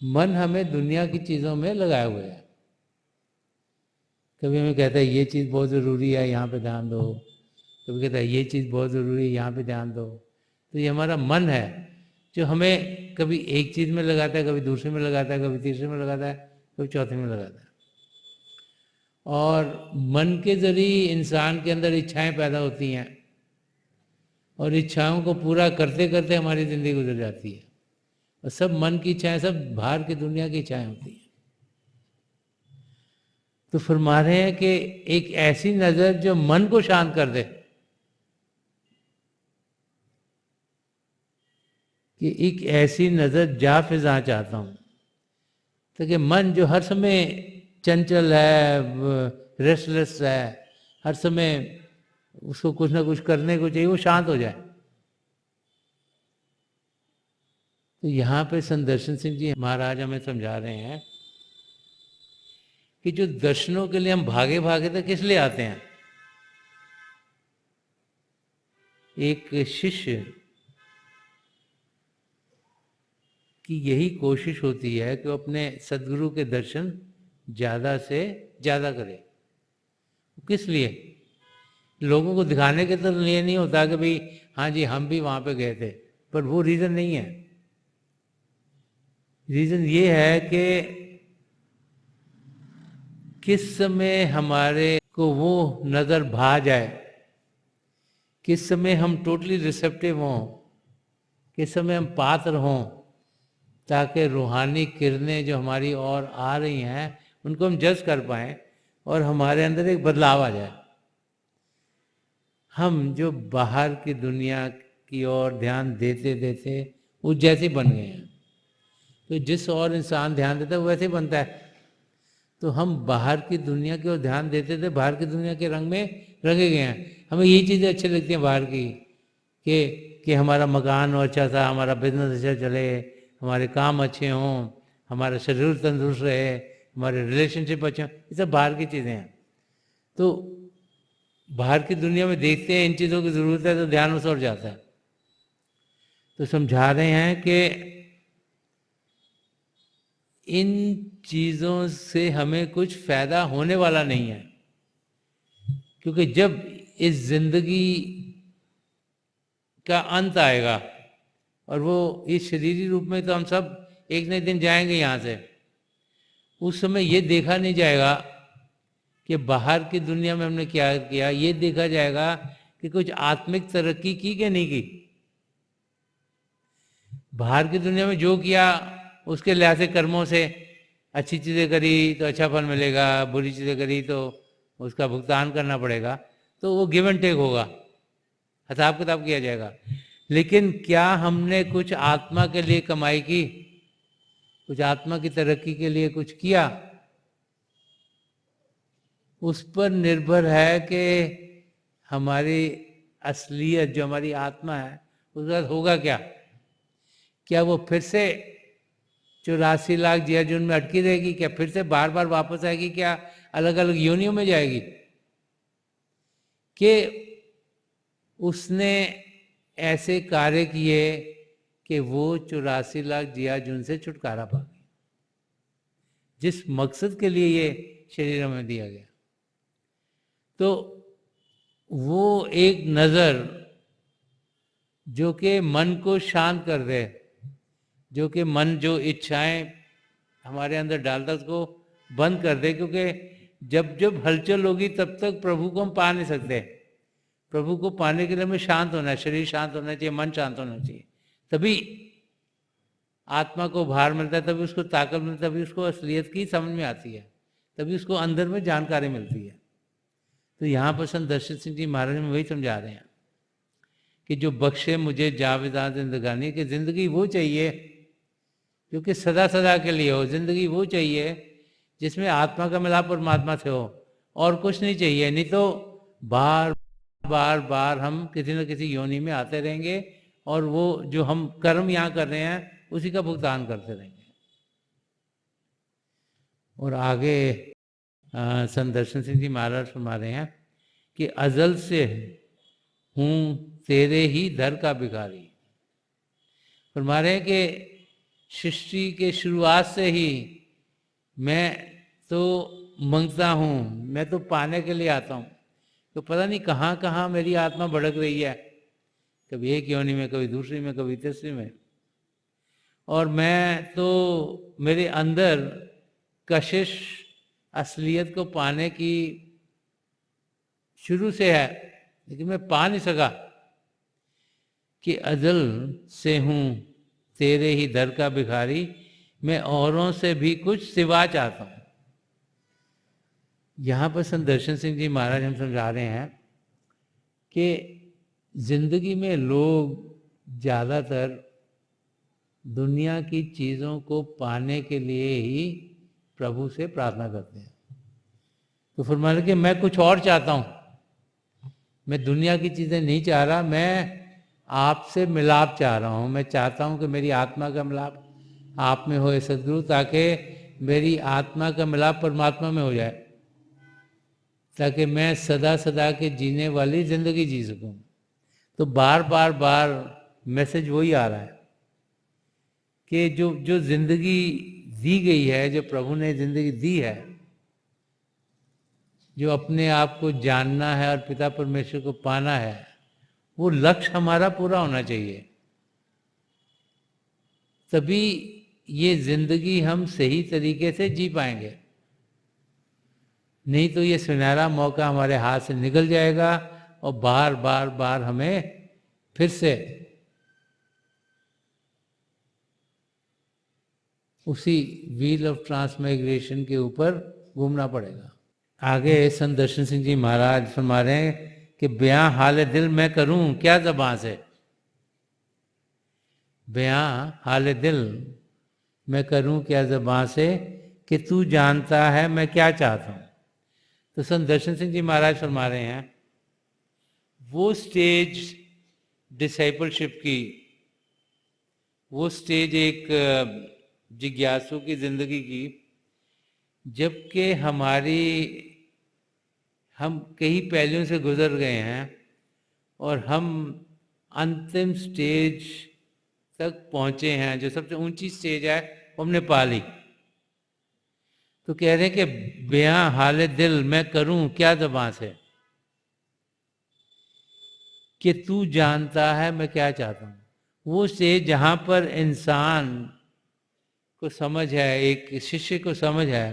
Speaker 1: मन हमें दुनिया की चीज़ों में लगाए हुए है। कभी हमें कहता है ये चीज़ बहुत ज़रूरी है यहाँ पे ध्यान दो, कभी कहता है ये चीज़ बहुत ज़रूरी है यहाँ पे ध्यान दो। तो ये हमारा मन है जो हमें कभी एक चीज़ में लगाता है, कभी दूसरे में लगाता है, कभी तीसरे में लगाता है, कभी चौथे में लगाता है। और मन के जरिए इंसान के अंदर इच्छाएं पैदा होती हैं और इच्छाओं को पूरा करते करते हमारी ज़िंदगी गुजर जाती है। और सब मन की इच्छाएं, सब बाहर की दुनिया की इच्छाएं होती हैं। तो फरमा रहे हैं कि एक ऐसी नज़र जो मन को शांत कर दे, कि एक ऐसी नज़र जा फिजा चाहता हूँ, ताकि मन जो हर समय चंचल है, रेस्टलेस है, हर समय उसको कुछ ना कुछ करने को चाहिए, वो शांत हो जाए। तो यहाँ पे संत दर्शन सिंह जी महाराज हमें समझा रहे हैं कि जो दर्शनों के लिए हम भागे भागे तो किस लिए आते हैं। एक शिष्य की यही कोशिश होती है कि वो अपने सद्गुरु के दर्शन ज़्यादा से ज़्यादा करे। किस लिए? लोगों को दिखाने के तो लिए नहीं होता कि भाई हाँ जी हम भी वहाँ पे गए थे, पर वो रीज़न नहीं है। रीज़न ये है कि किस समय हमारे को वो नज़र भा जाए, किस समय हम टोटली रिसेप्टिव हों, किस समय हम पात्र हों, ताकि रूहानी किरणें जो हमारी ओर आ रही हैं उनको हम जज कर पाएँ और हमारे अंदर एक बदलाव आ जाए। हम जो बाहर की दुनिया की ओर ध्यान देते देते वो जैसे बन गए हैं। तो जिस और इंसान ध्यान देता है वो वैसे ही बनता है। तो हम बाहर की दुनिया की ओर ध्यान देते थे, बाहर की दुनिया के रंग में रंगे गए हैं। हमें यही चीज़ें अच्छी लगती हैं बाहर की, कि हमारा मकान हो अच्छा सा, हमारा बिजनेस अच्छा चले, हमारे काम अच्छे हों, हमारा शरीर तंदुरुस्त रहे, हमारे रिलेशनशिप अच्छे हों, ये सब बाहर की चीज़ें हैं। तो बाहर की दुनिया में देखते हैं इन चीज़ों की ज़रूरत है तो ध्यान उस ओर जाता है। तो समझा रहे हैं कि इन चीज़ों से हमें कुछ फायदा होने वाला नहीं है, क्योंकि जब इस जिंदगी का अंत आएगा, और वो इस शरीरी रूप में तो हम सब एक न एक दिन जाएंगे यहाँ से, उस समय ये देखा नहीं जाएगा कि बाहर की दुनिया में हमने क्या किया, ये देखा जाएगा कि कुछ आत्मिक तरक्की की कि नहीं की। बाहर की दुनिया में जो किया उसके लिहाज से कर्मों से, अच्छी चीज़ें करी तो अच्छा फल मिलेगा, बुरी चीज़ें करी तो उसका भुगतान करना पड़ेगा, तो वो गिव एंड टेक होगा, हिसाब किताब किया जाएगा। लेकिन क्या हमने कुछ आत्मा के लिए कमाई की, कुछ आत्मा की तरक्की के लिए कुछ किया, उस पर निर्भर है कि हमारी असलियत जो हमारी आत्मा है उसके साथ होगा क्या। क्या वो फिर से 84 लाख जियाजुन में अटकी रहेगी, क्या फिर से बार बार वापस आएगी, क्या अलग अलग योनियों में जाएगी, कि उसने ऐसे कार्य किए कि वो 84 लाख जियाजुन से छुटकारा पा गई, जिस मकसद के लिए ये शरीर हमें दिया गया। तो वो एक नज़र जो कि मन को शांत कर दे, जो कि मन जो इच्छाएं हमारे अंदर डालता उसको बंद कर दे, क्योंकि जब जब हलचल होगी तब तक प्रभु को हम पा नहीं सकते। प्रभु को पाने के लिए हमें शांत होना है, शरीर शांत होना चाहिए, मन शांत होना चाहिए, तभी आत्मा को भार मिलता है, तभी उसको ताकत मिलती है, तभी उसको असलियत की समझ में आती है, तभी उसको अंदर में जानकारी मिलती है। तो यहाँ पर संत दर्शन सिंह जी महाराज में वही समझा रहे हैं कि जो बख्शे मुझे जावेदा जिंदगानी, कि जिंदगी वो चाहिए क्योंकि सदा सदा के लिए हो, जिंदगी वो चाहिए जिसमें आत्मा का मिलाप परमात्मा से हो, और कुछ नहीं चाहिए। नहीं तो बार बार बार हम किसी न किसी योनि में आते रहेंगे और वो जो हम कर्म यहाँ कर रहे हैं उसी का भुगतान करते रहेंगे। और आगे संत दर्शन सिंह जी महाराज फरमा रहे हैं कि अजल से हूँ तेरे ही दर का भिखारी। फरमा रहे हैं कि सृष्टि के शुरुआत से ही मैं तो मंगता हूँ, मैं तो पाने के लिए आता हूँ। तो पता नहीं कहाँ कहाँ मेरी आत्मा भड़क रही है, कभी एक योनि में, कभी दूसरी में, कभी तीसरी में, और मैं तो मेरे अंदर कशिश असलियत को पाने की शुरू से है, लेकिन मैं पा नहीं सका। कि अजल से हूँ तेरे ही दर का भिखारी, मैं औरों से भी कुछ सिवा चाहता हूँ। यहाँ पर संत दर्शन सिंह जी महाराज हम समझा रहे हैं कि जिंदगी में लोग ज़्यादातर दुनिया की चीज़ों को पाने के लिए ही प्रभु से प्रार्थना करते हैं। तो फरमा रहे कि मैं कुछ और चाहता हूँ, मैं दुनिया की चीज़ें नहीं चाह रहा, मैं आपसे मिलाप चाह रहा हूँ। मैं चाहता हूँ कि मेरी आत्मा का मिलाप आप में होए सदगुरु, ताकि मेरी आत्मा का मिलाप परमात्मा में हो जाए, ताकि मैं सदा सदा के जीने वाली ज़िंदगी जी सकूँ। तो बार बार बार मैसेज वही आ रहा है कि जो ज़िंदगी दी गई है, जो प्रभु ने ज़िंदगी दी है, जो अपने आप को जानना है और पिता परमेश्वर को पाना है, वो लक्ष्य हमारा पूरा होना चाहिए। तभी ये जिंदगी हम सही तरीके से जी पाएंगे, नहीं तो ये सुनहरा मौका हमारे हाथ से निकल जाएगा और बार बार बार हमें फिर से उसी व्हील ऑफ ट्रांसमाइग्रेशन के ऊपर घूमना पड़ेगा। आगे संत दर्शन सिंह जी महाराज फरमा रहे हैं कि बयां हाल दिल मैं करूं क्या ज़बां से। बयां हाल दिल मैं करूं क्या ज़बां से कि तू जानता है मैं क्या चाहता हूं। तो संत दर्शन सिंह जी महाराज फरमा रहे हैं वो स्टेज डिसाइपलशिप की, वो स्टेज एक जिज्ञासु की जिंदगी की, जबकि हम कई पहलुओं से गुजर गए हैं और हम अंतिम स्टेज तक पहुंचे हैं, जो सबसे ऊंची स्टेज है वो हमने पा ली। तो कह रहे हैं कि बयां हाल दिल मैं करूं क्या ज़बां से कि तू जानता है मैं क्या चाहता हूं। वो स्टेज जहां पर इंसान को समझ है, एक शिष्य को समझ है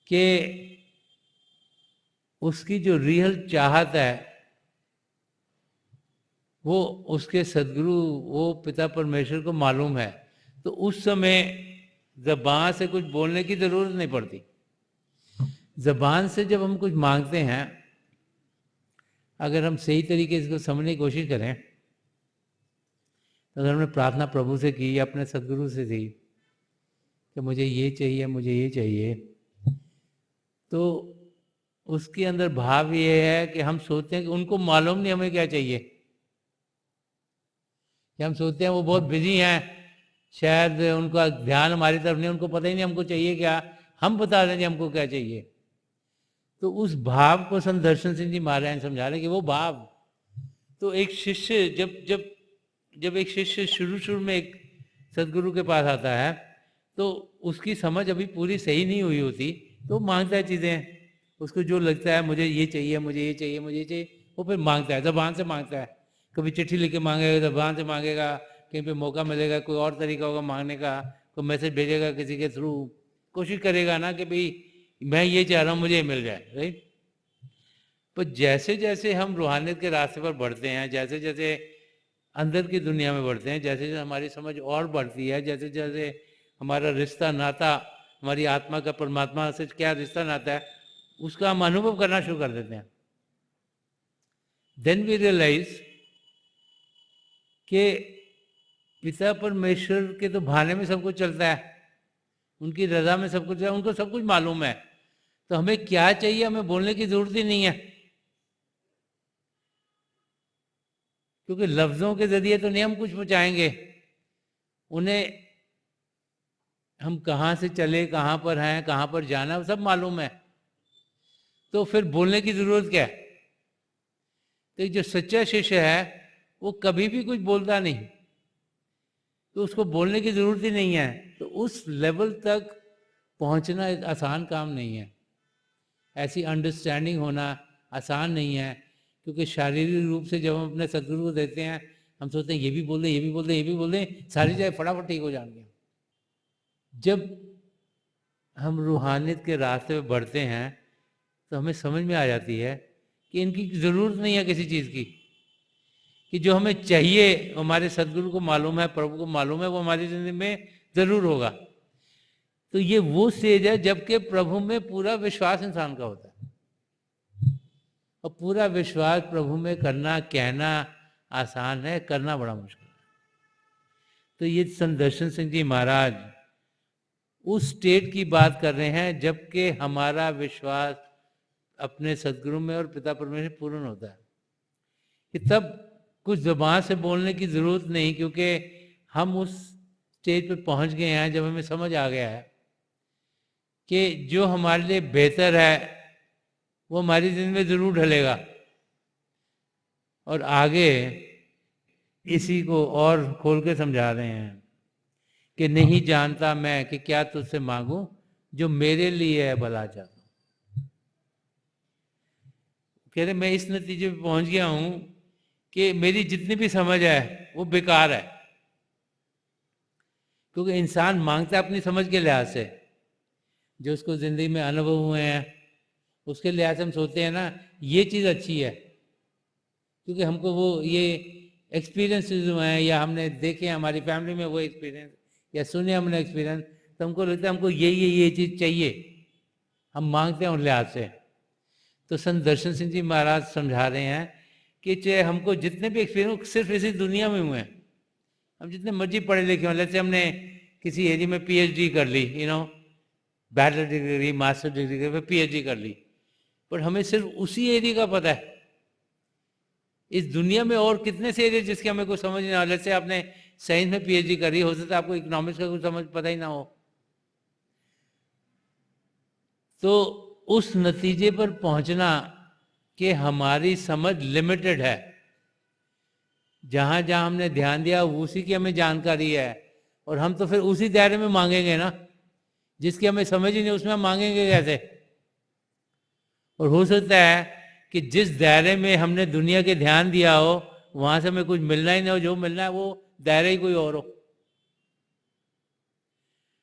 Speaker 1: कि उसकी जो रियल चाहत है वो उसके सदगुरु, वो पिता परमेश्वर को मालूम है, तो उस समय ज़बान से कुछ बोलने की ज़रूरत नहीं पड़ती। ज़बान से जब हम कुछ मांगते हैं, अगर हम सही तरीके से इसको समझने की कोशिश करें, तो अगर हमने प्रार्थना प्रभु से की या अपने सदगुरु से की कि मुझे ये चाहिए, मुझे ये चाहिए, तो उसके अंदर भाव ये है कि हम सोचते हैं कि उनको मालूम नहीं हमें क्या चाहिए, कि हम सोचते हैं वो बहुत बिजी हैं, शायद उनका ध्यान हमारी तरफ नहीं, उनको पता ही नहीं हमको चाहिए क्या, हम बता देंगे हमको क्या चाहिए। तो उस भाव को संत दर्शन सिंह जी महाराज समझा रहे कि वो भाव तो एक शिष्य जब एक शिष्य शुरू में एक सदगुरु के पास आता है, तो उसकी समझ अभी पूरी सही नहीं हुई होती, तो मांगता है चीज़ें, उसको जो लगता है मुझे ये चाहिए, मुझे ये चाहिए, मुझे ये चाहिए, वो फिर मांगता है, ज़बान से मांगता है। कभी चिट्ठी लिख के मांगेगा, ज़बान से मांगेगा, कहीं पे मौका मिलेगा, कोई और तरीका होगा मांगने का, कोई मैसेज भेजेगा किसी के थ्रू, कोशिश करेगा ना कि भाई मैं ये चाह रहा हूँ मुझे ये मिल जाए, राइट। पर जैसे जैसे हम रूहानियत के रास्ते पर बढ़ते हैं, जैसे जैसे अंदर की दुनिया में बढ़ते हैं, जैसे जैसे हमारी समझ और बढ़ती है, जैसे जैसे हमारा रिश्ता नाता, हमारी आत्मा का परमात्मा से क्या रिश्ता नाता है, उसका हम अनुभव करना शुरू कर देते हैं। देन वी रियलाइज कि पिता परमेश्वर के तो भाने में सब कुछ चलता है, उनकी रजा में सब कुछ है, उनको सब कुछ मालूम है, तो हमें क्या चाहिए हमें बोलने की जरूरत ही नहीं है, क्योंकि लफ्ज़ों के जरिए तो नहीं हम कुछ पहुँचाएंगे उन्हें। हम कहाँ से चले, कहाँ पर हैं, कहाँ पर जाना, वो सब मालूम है, तो फिर बोलने की ज़रूरत क्या है। तो जो सच्चा शिष्य है वो कभी भी कुछ बोलता नहीं, तो उसको बोलने की ज़रूरत ही नहीं है। तो उस लेवल तक पहुंचना एक आसान काम नहीं है, ऐसी अंडरस्टैंडिंग होना आसान नहीं है, क्योंकि शारीरिक रूप से जब हम अपने सदगुरु को देते हैं, हम सोचते हैं ये भी बोल दें, ये भी बोल दें, ये भी बोल दें, सारी जगह फटाफट ठीक हो जाएंगे। जब हम रूहानियत के रास्ते पे बढ़ते हैं तो हमें समझ में आ जाती है कि इनकी ज़रूरत नहीं है किसी चीज़ की, कि जो हमें चाहिए हमारे सदगुरु को मालूम है, प्रभु को मालूम है, वो हमारी ज़िंदगी में ज़रूर होगा। तो ये वो स्टेज है जबकि प्रभु में पूरा विश्वास इंसान का होता है, और पूरा विश्वास प्रभु में करना, कहना आसान है, करना बड़ा मुश्किल है। तो ये संत दर्शन सिंह जी महाराज उस स्टेट की बात कर रहे हैं जबकि हमारा विश्वास अपने सदगुरु में और पिता परमेश्वर पूर्ण होता है, कि तब कुछ ज़बान से बोलने की ज़रूरत नहीं, क्योंकि हम उस स्टेज पे पहुंच गए हैं जब हमें समझ आ गया है कि जो हमारे लिए बेहतर है वो हमारी ज़िंदगी में ज़रूर ढलेगा। और आगे इसी को और खोल के समझा रहे हैं कि नहीं जानता मैं कि क्या तुझसे मांगूं, जो मेरे लिए है भला चाहता हूं। कह रहे मैं इस नतीजे पे पहुंच गया हूं कि मेरी जितनी भी समझ है वो बेकार है, क्योंकि इंसान मांगता है अपनी समझ के लिहाज से, जो उसको ज़िंदगी में अनुभव हुए हैं उसके लिहाज से हम सोचते हैं ना ये चीज़ अच्छी है, क्योंकि हमको वो ये एक्सपीरियंसेस हुए हैं या हमने देखे हैं हमारी फैमिली में वो एक्सपीरियंस, या सुने हमने एक्सपीरियंस, तो हमको लगता है हमको ये चीज़ चाहिए, हम मांगते हैं उन लिहाज से। तो संत दर्शन सिंह जी महाराज समझा रहे हैं कि चाहे हमको जितने भी एक्सपीरियंस सिर्फ इसी दुनिया में हुए हैं, हम जितने मर्जी पढ़े लिखे हों, जैसे हमने किसी एरिया में पीएचडी कर ली, बैचलर डिग्री, मास्टर डिग्री कर, फिर पीएचडी कर ली, पर हमें सिर्फ उसी एरिया का पता है। इस दुनिया में और कितने से एरिया जिसके हमें कुछ समझ नहीं आ, जैसे आपने साइंस में पीएचडी करी, हो सकता है आपको इकोनॉमिक्स का कुछ समझ पता ही ना हो। तो उस नतीजे पर पहुंचना कि हमारी समझ लिमिटेड है, जहां जहां हमने ध्यान दिया उसी की हमें जानकारी है, और हम तो फिर उसी दायरे में मांगेंगे ना, जिसकी हमें समझ ही नहीं उसमें हम मांगेंगे कैसे। और हो सकता है कि जिस दायरे में हमने दुनिया के ध्यान दिया हो वहां से हमें कुछ मिलना ही नहीं हो, जो मिलना है वो दायरा ही कोई और हो।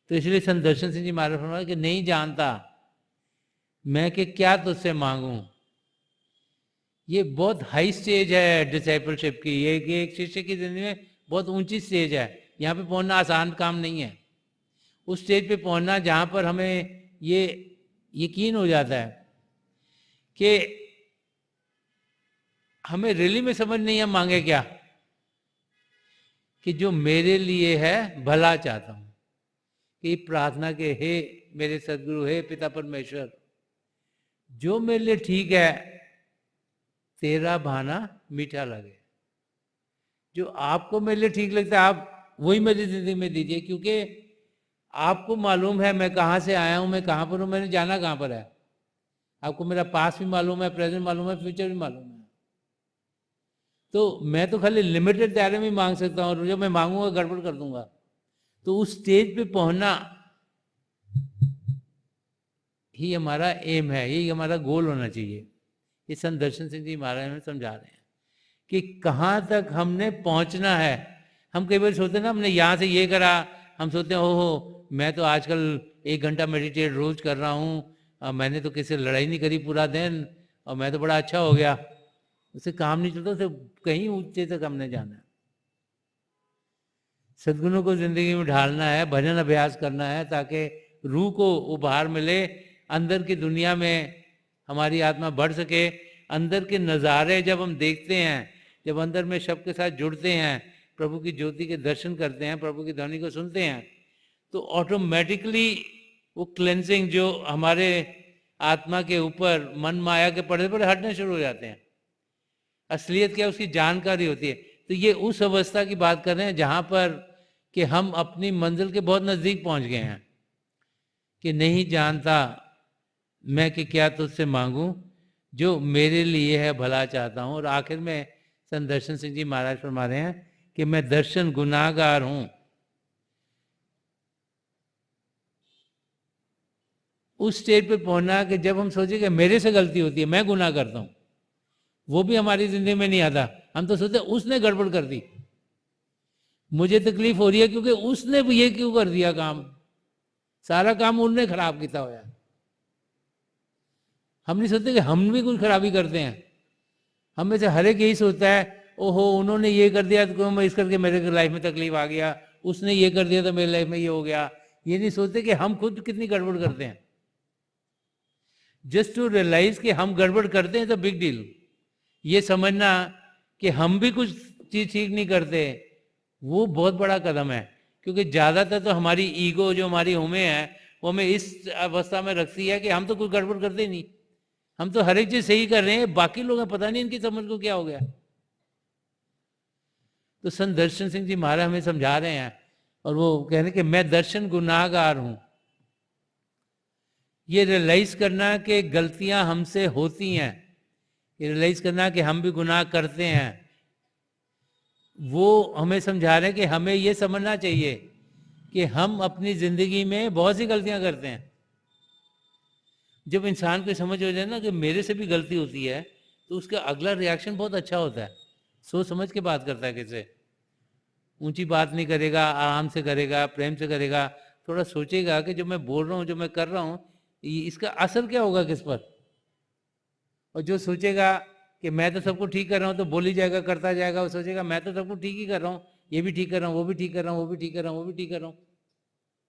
Speaker 1: तो इसलिए संत दर्शन सिंह जी महाराज फरमाया कि नहीं जानता मैं कि क्या तुझसे मांगूं। ये बहुत हाई स्टेज है डिसाइपलशिप की, ये एक शिष्य की जिंदगी में बहुत ऊंची स्टेज है। यहाँ पे पहुंचना आसान काम नहीं है। उस स्टेज पे पहुंचना जहां पर हमें ये यकीन हो जाता है कि हमें रियली में समझ नहीं है मांगे क्या, कि जो मेरे लिए है भला चाहता हूं, कि प्रार्थना के हे मेरे सदगुरु, हे पिता परमेश्वर, जो मेरे लिए ठीक है तेरा भाना मीठा लगे। जो आपको मेरे लिए ठीक लगता है आप वही मेरी जिंदगी में दीजिए, क्योंकि आपको मालूम है मैं कहाँ से आया हूँ, मैं कहाँ पर हूँ, मैंने जाना कहाँ पर है। आपको मेरा पास भी मालूम है, प्रेजेंट मालूम है, फ्यूचर भी मालूम है। तो मैं तो खाली लिमिटेड दायरे में मांग सकता हूँ, और जो मैं मांगूंगा गड़बड़ कर दूंगा। तो उस स्टेज पे पहुंचना ही हमारा एम है, यही हमारा गोल होना चाहिए। ये संत दर्शन सिंह जी महाराज हमें समझा रहे हैं कि कहाँ तक हमने पहुंचना है। हम कई बार सोचते हैं ना, हमने यहाँ से ये करा, हम सोचते हैं ओहो मैं तो आजकल 1 घंटा मेडिटेट रोज कर रहा हूँ, मैंने तो किसी से लड़ाई नहीं करी पूरा दिन, और मैं तो बड़ा अच्छा हो गया। उससे काम नहीं चलता, उसे कहीं ऊंचे तक हमने जाना है। सद्गुणों को जिंदगी में ढालना है, भजन अभ्यास करना है, ताकि रूह को उपहार मिले, अंदर की दुनिया में हमारी आत्मा बढ़ सके। अंदर के नज़ारे जब हम देखते हैं, जब अंदर में शब्द के साथ जुड़ते हैं, प्रभु की ज्योति के दर्शन करते हैं, प्रभु की ध्वनि को सुनते हैं, तो ऑटोमेटिकली वो क्लेंजिंग जो हमारे आत्मा के ऊपर मन माया के पर्दे पर हटने शुरू हो जाते हैं। असलियत क्या उसकी जानकारी होती है। तो ये उस अवस्था की बात कर रहे हैं जहाँ पर कि हम अपनी मंजिल के बहुत नज़दीक पहुँच गए हैं, कि नहीं जानता मैं कि क्या तुझसे मांगूं, जो मेरे लिए है भला चाहता हूँ। और आखिर में संत दर्शन सिंह जी महाराज फरमा रहे हैं कि मैं दर्शन गुनाहगार हूँ। उस स्टेज पे पहुंचना कि जब हम सोचे कि मेरे से गलती होती है, मैं गुनाह करता हूँ, वो भी हमारी जिंदगी में नहीं आता। हम तो सोचते उसने गड़बड़ कर दी, मुझे तकलीफ हो रही है क्योंकि उसने ये क्यों कर दिया काम, सारा काम उन्होंने खराब किया हुआ है। हम नहीं सोचते कि हम भी कुछ खराबी करते हैं। हम में से हर एक यही सोचता है ओहो उन्होंने ये कर दिया तो मैं इस करके मेरे लाइफ में तकलीफ आ गया, उसने ये कर दिया तो मेरी लाइफ में ये हो गया। ये नहीं सोचते कि हम खुद कितनी गड़बड़ करते हैं। जस्ट टू रियलाइज कि हम गड़बड़ करते हैं तो बिग डील। ये समझना कि हम भी कुछ चीज ठीक नहीं करते, वो बहुत बड़ा कदम है। क्योंकि ज्यादातर तो हमारी ईगो जो हमारी हुमें है वो हमें इस अवस्था में रखती है कि हम तो कुछ गड़बड़ करते ही नहीं, हम तो हर एक चीज सही कर रहे हैं, बाकी लोग पता नहीं इनकी समझ को क्या हो गया। तो संत दर्शन सिंह जी महाराज हमें समझा रहे हैं, और वो कह रहे हैं कि मैं दर्शन गुनाहगार हूं। ये रियलाइज करना कि गलतियां हमसे होती हैं, ये रियलाइज करना कि हम भी गुनाह करते हैं, वो हमें समझा रहे हैं कि हमें ये समझना चाहिए कि हम अपनी जिंदगी में बहुत सी गलतियां करते हैं। जब इंसान को समझ हो जाए ना कि मेरे से भी गलती होती है, तो उसका अगला रिएक्शन बहुत अच्छा होता है। सोच समझ के बात करता है, किसे ऊंची बात नहीं करेगा, आराम से करेगा, प्रेम से करेगा, थोड़ा सोचेगा कि जो मैं बोल रहा हूँ, जो मैं कर रहा हूँ, इसका असर क्या होगा किस पर। और जो सोचेगा कि मैं तो सबको ठीक कर रहा हूँ, तो बोल ही जाएगा, करता जाएगा। वो सोचेगा मैं तो सबको ठीक ही कर रहा हूँ, ये भी ठीक कर रहा हूँ, वो भी ठीक कर रहा हूँ, वो भी ठीक कर रहा हूँ, वो भी ठीक कर रहा हूँ,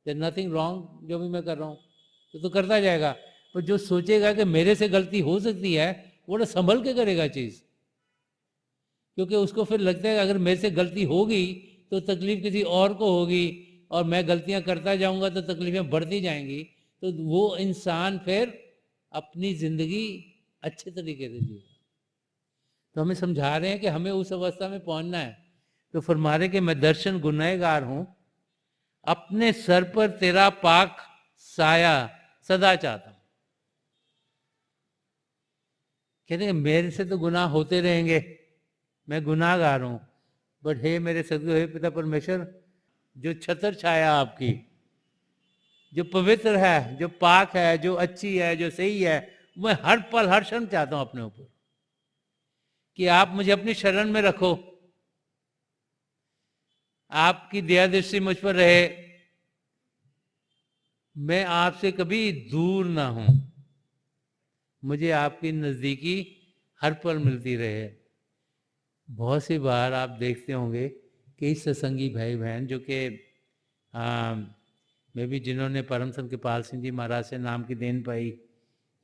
Speaker 1: देयर नथिंग रॉन्ग जो भी मैं कर रहा हूँ, तो करता जाएगा। पर जो सोचेगा कि मेरे से गलती हो सकती है, वो संभल के करेगा चीज, क्योंकि उसको फिर लगता है अगर मेरे से गलती होगी तो तकलीफ किसी और को होगी, और मैं गलतियां करता जाऊंगा तो तकलीफें बढ़ती जाएंगी, तो वो इंसान फिर अपनी ज़िंदगी अच्छे तरीके से जिएगा। तो हमें समझा रहे हैं कि हमें उस अवस्था में पहुंचना है। तो फरमा रहे कि मैं दर्शन गुनहगार हूं, अपने सर पर तेरा पाक साया सदा चाहता हूं। कहते हैं मेरे से तो गुनाह होते रहेंगे, मैं गुनाहगार हूं, बट हे मेरे सदगुरु, हे पिता परमेश्वर, जो छत्र छाया आपकी, जो पवित्र है, जो पाक है, जो अच्छी है, जो सही है, मैं हर पल हर क्षण चाहता हूं अपने ऊपर कि आप मुझे अपनी शरण में रखो, आपकी दया दृष्टि मुझ पर रहे, मैं आपसे कभी दूर ना हूं, मुझे आपकी नज़दीकी हर पल मिलती रहे। बहुत सी बार आप देखते होंगे कई सत्संगी भाई बहन जो कि में भी जिन्होंने परम संत कृपाल सिंह जी महाराज से नाम की देन पाई,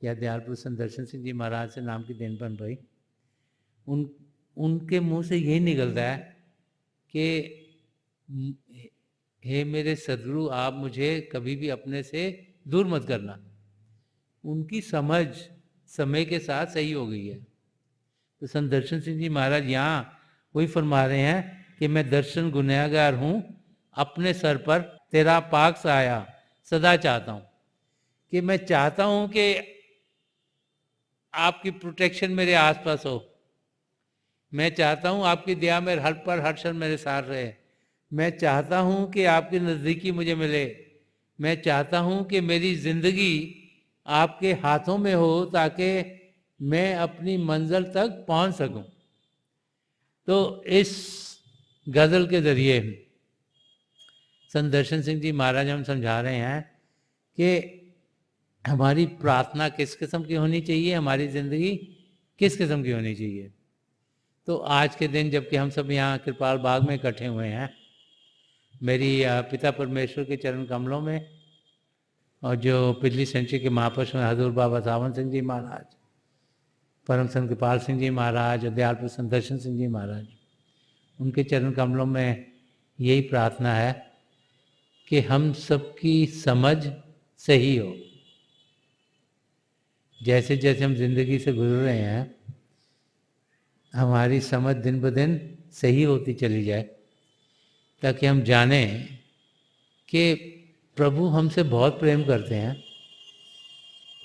Speaker 1: या दयालपुर संत दर्शन सिंह जी महाराज से नाम की देन पाई, उनके मुंह से यही निकलता है कि हे मेरे सदगुरु, आप मुझे कभी भी अपने से दूर मत करना। उनकी समझ समय के साथ सही हो गई है। तो संत दर्शन सिंह जी महाराज यहाँ वही फरमा रहे हैं कि मैं दर्शन गुनहगार हूँ, अपने सर पर तेरा पाक साया सदा चाहता हूँ, कि मैं चाहता हूँ कि आपकी प्रोटेक्शन मेरे आसपास हो, मैं चाहता हूँ आपकी दया में हर पल हर क्षण मेरे साथ रहे, मैं चाहता हूँ कि आपकी नज़दीकी मुझे मिले, मैं चाहता हूँ कि मेरी ज़िंदगी आपके हाथों में हो ताकि मैं अपनी मंजिल तक पहुँच सकूँ। तो इस गज़ल के ज़रिए संत दर्शन सिंह जी महाराज हम समझा रहे हैं कि हमारी प्रार्थना किस किस्म की होनी चाहिए, हमारी ज़िंदगी किस किस्म की होनी चाहिए। तो आज के दिन जबकि हम सब यहाँ कृपाल बाग में इकट्ठे हुए हैं, मेरी पिता परमेश्वर के चरण कमलों में, और जो पिछली सेंचुरी के महापुरुष में हजूर बाबा सावन सिंह जी महाराज, परम संत कृपाल सिंह जी महाराज और दयालपुर संत दर्शन सिंह जी महाराज, उनके चरण कमलों में यही प्रार्थना है कि हम सबकी समझ सही हो। जैसे जैसे हम जिंदगी से गुजर रहे हैं, हमारी समझ दिन ब दिन सही होती चली जाए, ताकि हम जानें कि प्रभु हमसे बहुत प्रेम करते हैं।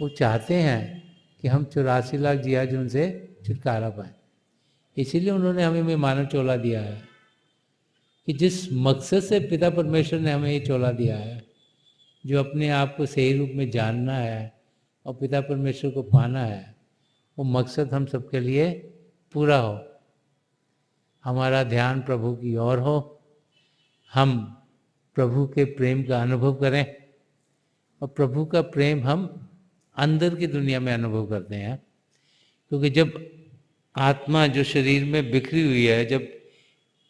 Speaker 1: वो चाहते हैं कि हम 84 लाख जिया जुन से छुटकारा पाएं। इसीलिए उन्होंने हमें ये मानव चोला दिया है कि जिस मकसद से पिता परमेश्वर ने हमें ये चोला दिया है, जो अपने आप को सही रूप में जानना है और पिता परमेश्वर को पाना है, वो मकसद हम सबके लिए पूरा हो, हमारा ध्यान प्रभु की ओर हो, हम प्रभु के प्रेम का अनुभव करें, और प्रभु का प्रेम हम अंदर की दुनिया में अनुभव करते हैं। क्योंकि जब आत्मा जो शरीर में बिखरी हुई है, जब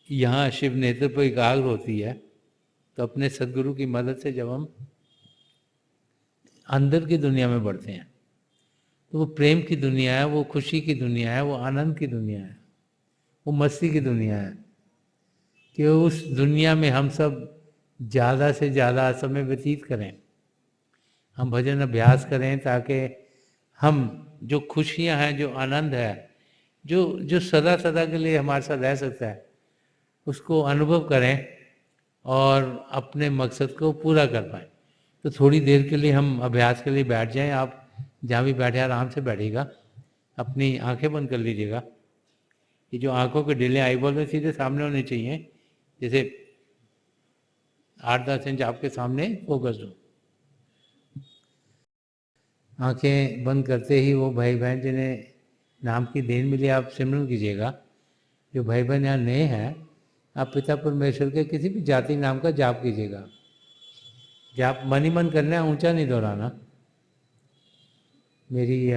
Speaker 1: यहाँ शिव नेत्र पर एकाग्र होती है, तो अपने सदगुरु की मदद से जब हम अंदर की दुनिया में बढ़ते हैं, तो वो प्रेम की दुनिया है, वो खुशी की दुनिया है, वो आनंद की दुनिया है, वो मस्ती की दुनिया है, कि उस दुनिया में हम सब ज़्यादा से ज़्यादा समय व्यतीत करें, हम भजन अभ्यास करें, ताकि हम जो खुशियां हैं, जो आनंद है, जो सदा सदा के लिए हमारे साथ रह सकता है, उसको अनुभव करें और अपने मकसद को पूरा कर पाएँ। तो थोड़ी देर के लिए हम अभ्यास के लिए बैठ जाएं। आप जहाँ भी बैठे आराम से बैठिएगा, अपनी आंखें बंद कर लीजिएगा। ये जो आंखों के ढीले आईबॉल में सीधे सामने होने चाहिए, जैसे 8-10 इंच आपके सामने फोकस्ड हो। आंखें बंद करते ही वो भाई बहन जिन्हें नाम की देन मिली, आप सिमरन कीजिएगा। जो भाई बहन यहाँ नए हैं, आप पिता परमेश्वर के किसी भी जाति नाम का जाप कीजिएगा। जाप मन ही मन करना है, ऊंचा नहीं दोहराना। मेरी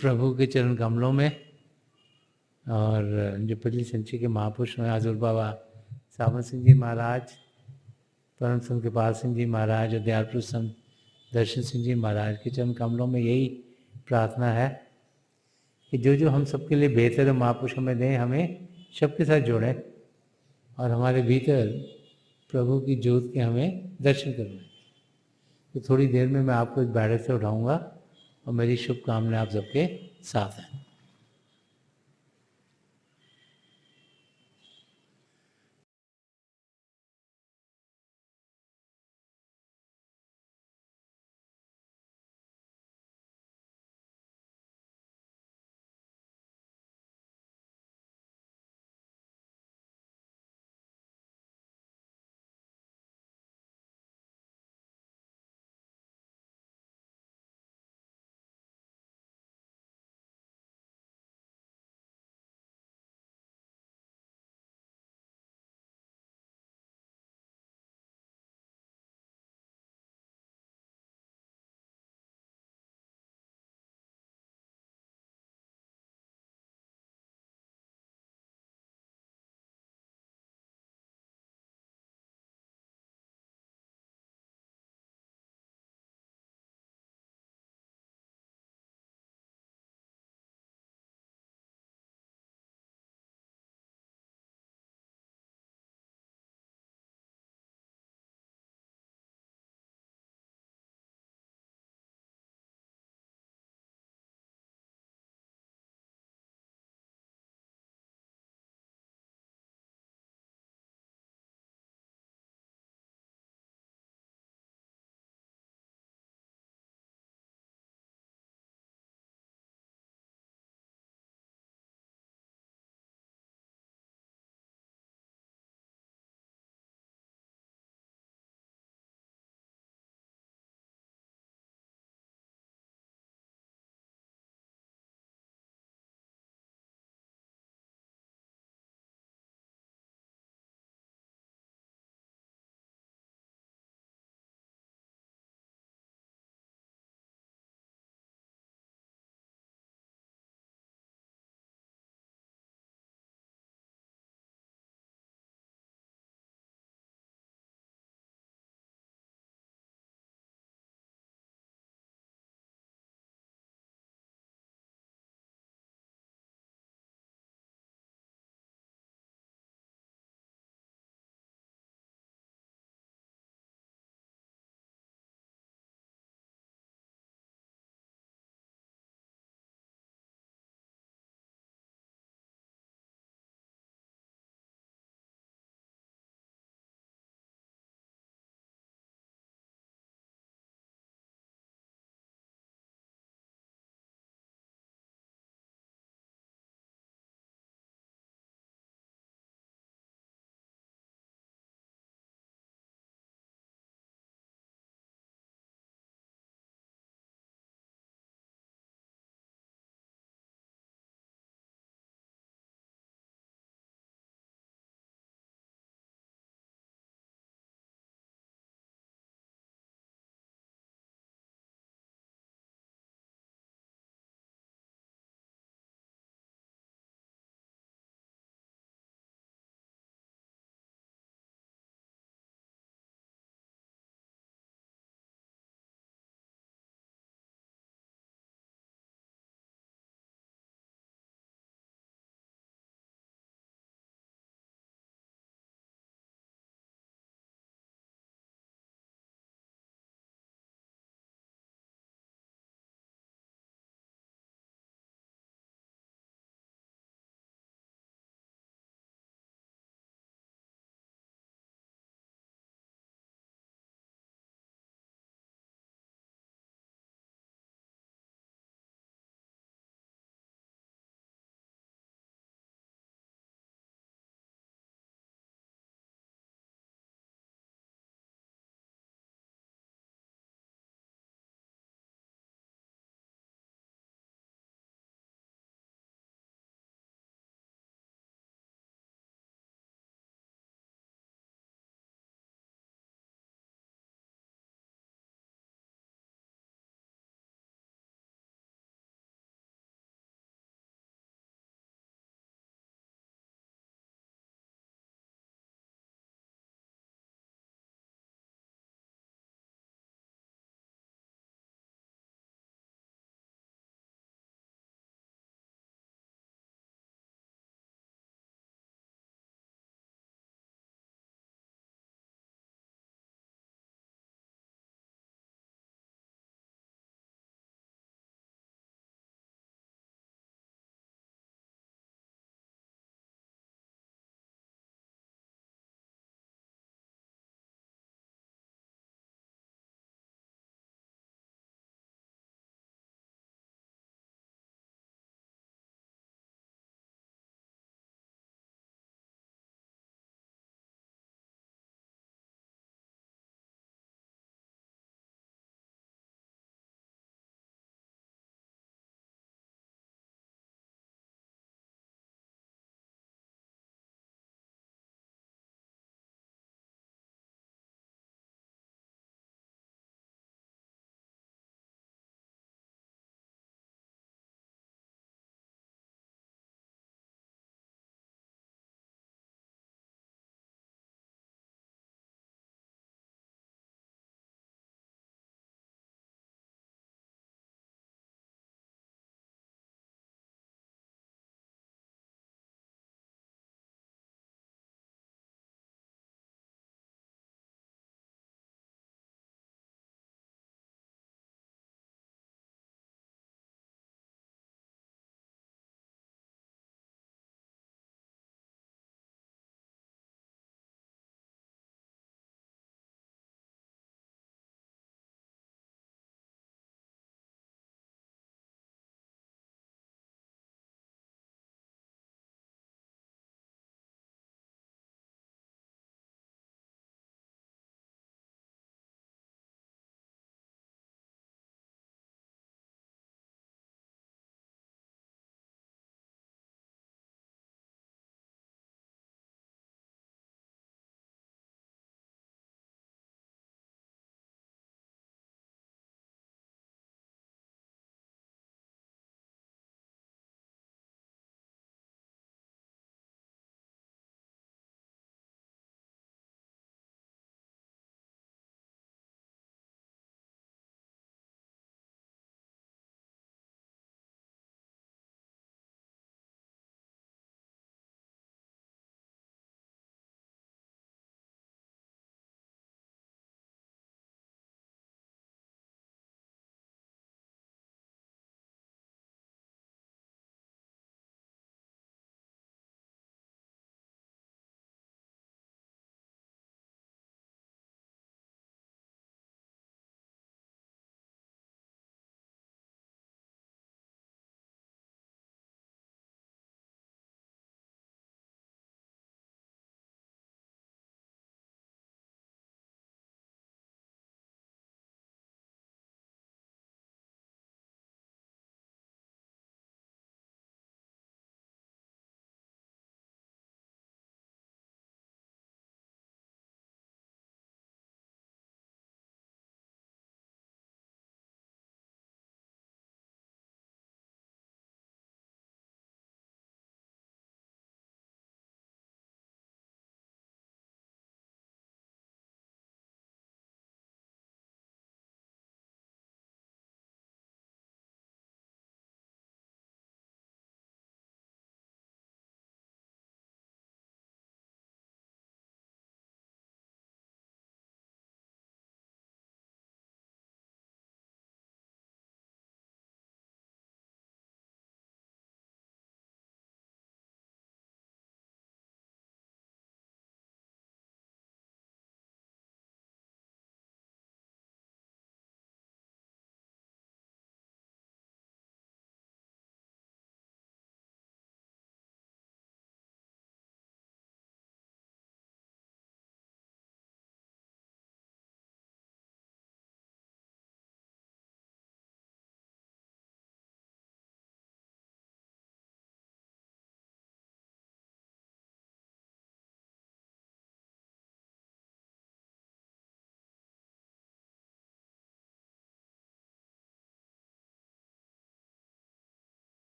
Speaker 1: प्रभु के चरण कमलों में, और जो पिछली संचि के महापुरुष में हजूर बाबा सावन सिंह जी महाराज, परम संत कृपाल सिंह जी महाराज और दयालपुर संत दर्शन सिंह जी महाराज के चरण कमलों में यही प्रार्थना है कि जो जो हम सबके लिए बेहतर है महापुरुष हमें दें, हमें सबके साथ जोड़ें और हमारे भीतर प्रभु की ज्योत के हमें दर्शन करवाएं। तो थोड़ी देर में मैं आपको एक बैठक से उठाऊंगा और मेरी शुभकामनाएं आप सबके साथ हैं।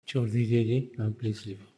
Speaker 1: छोड़ दीजिए जी, हाँ प्लीज़ लीव।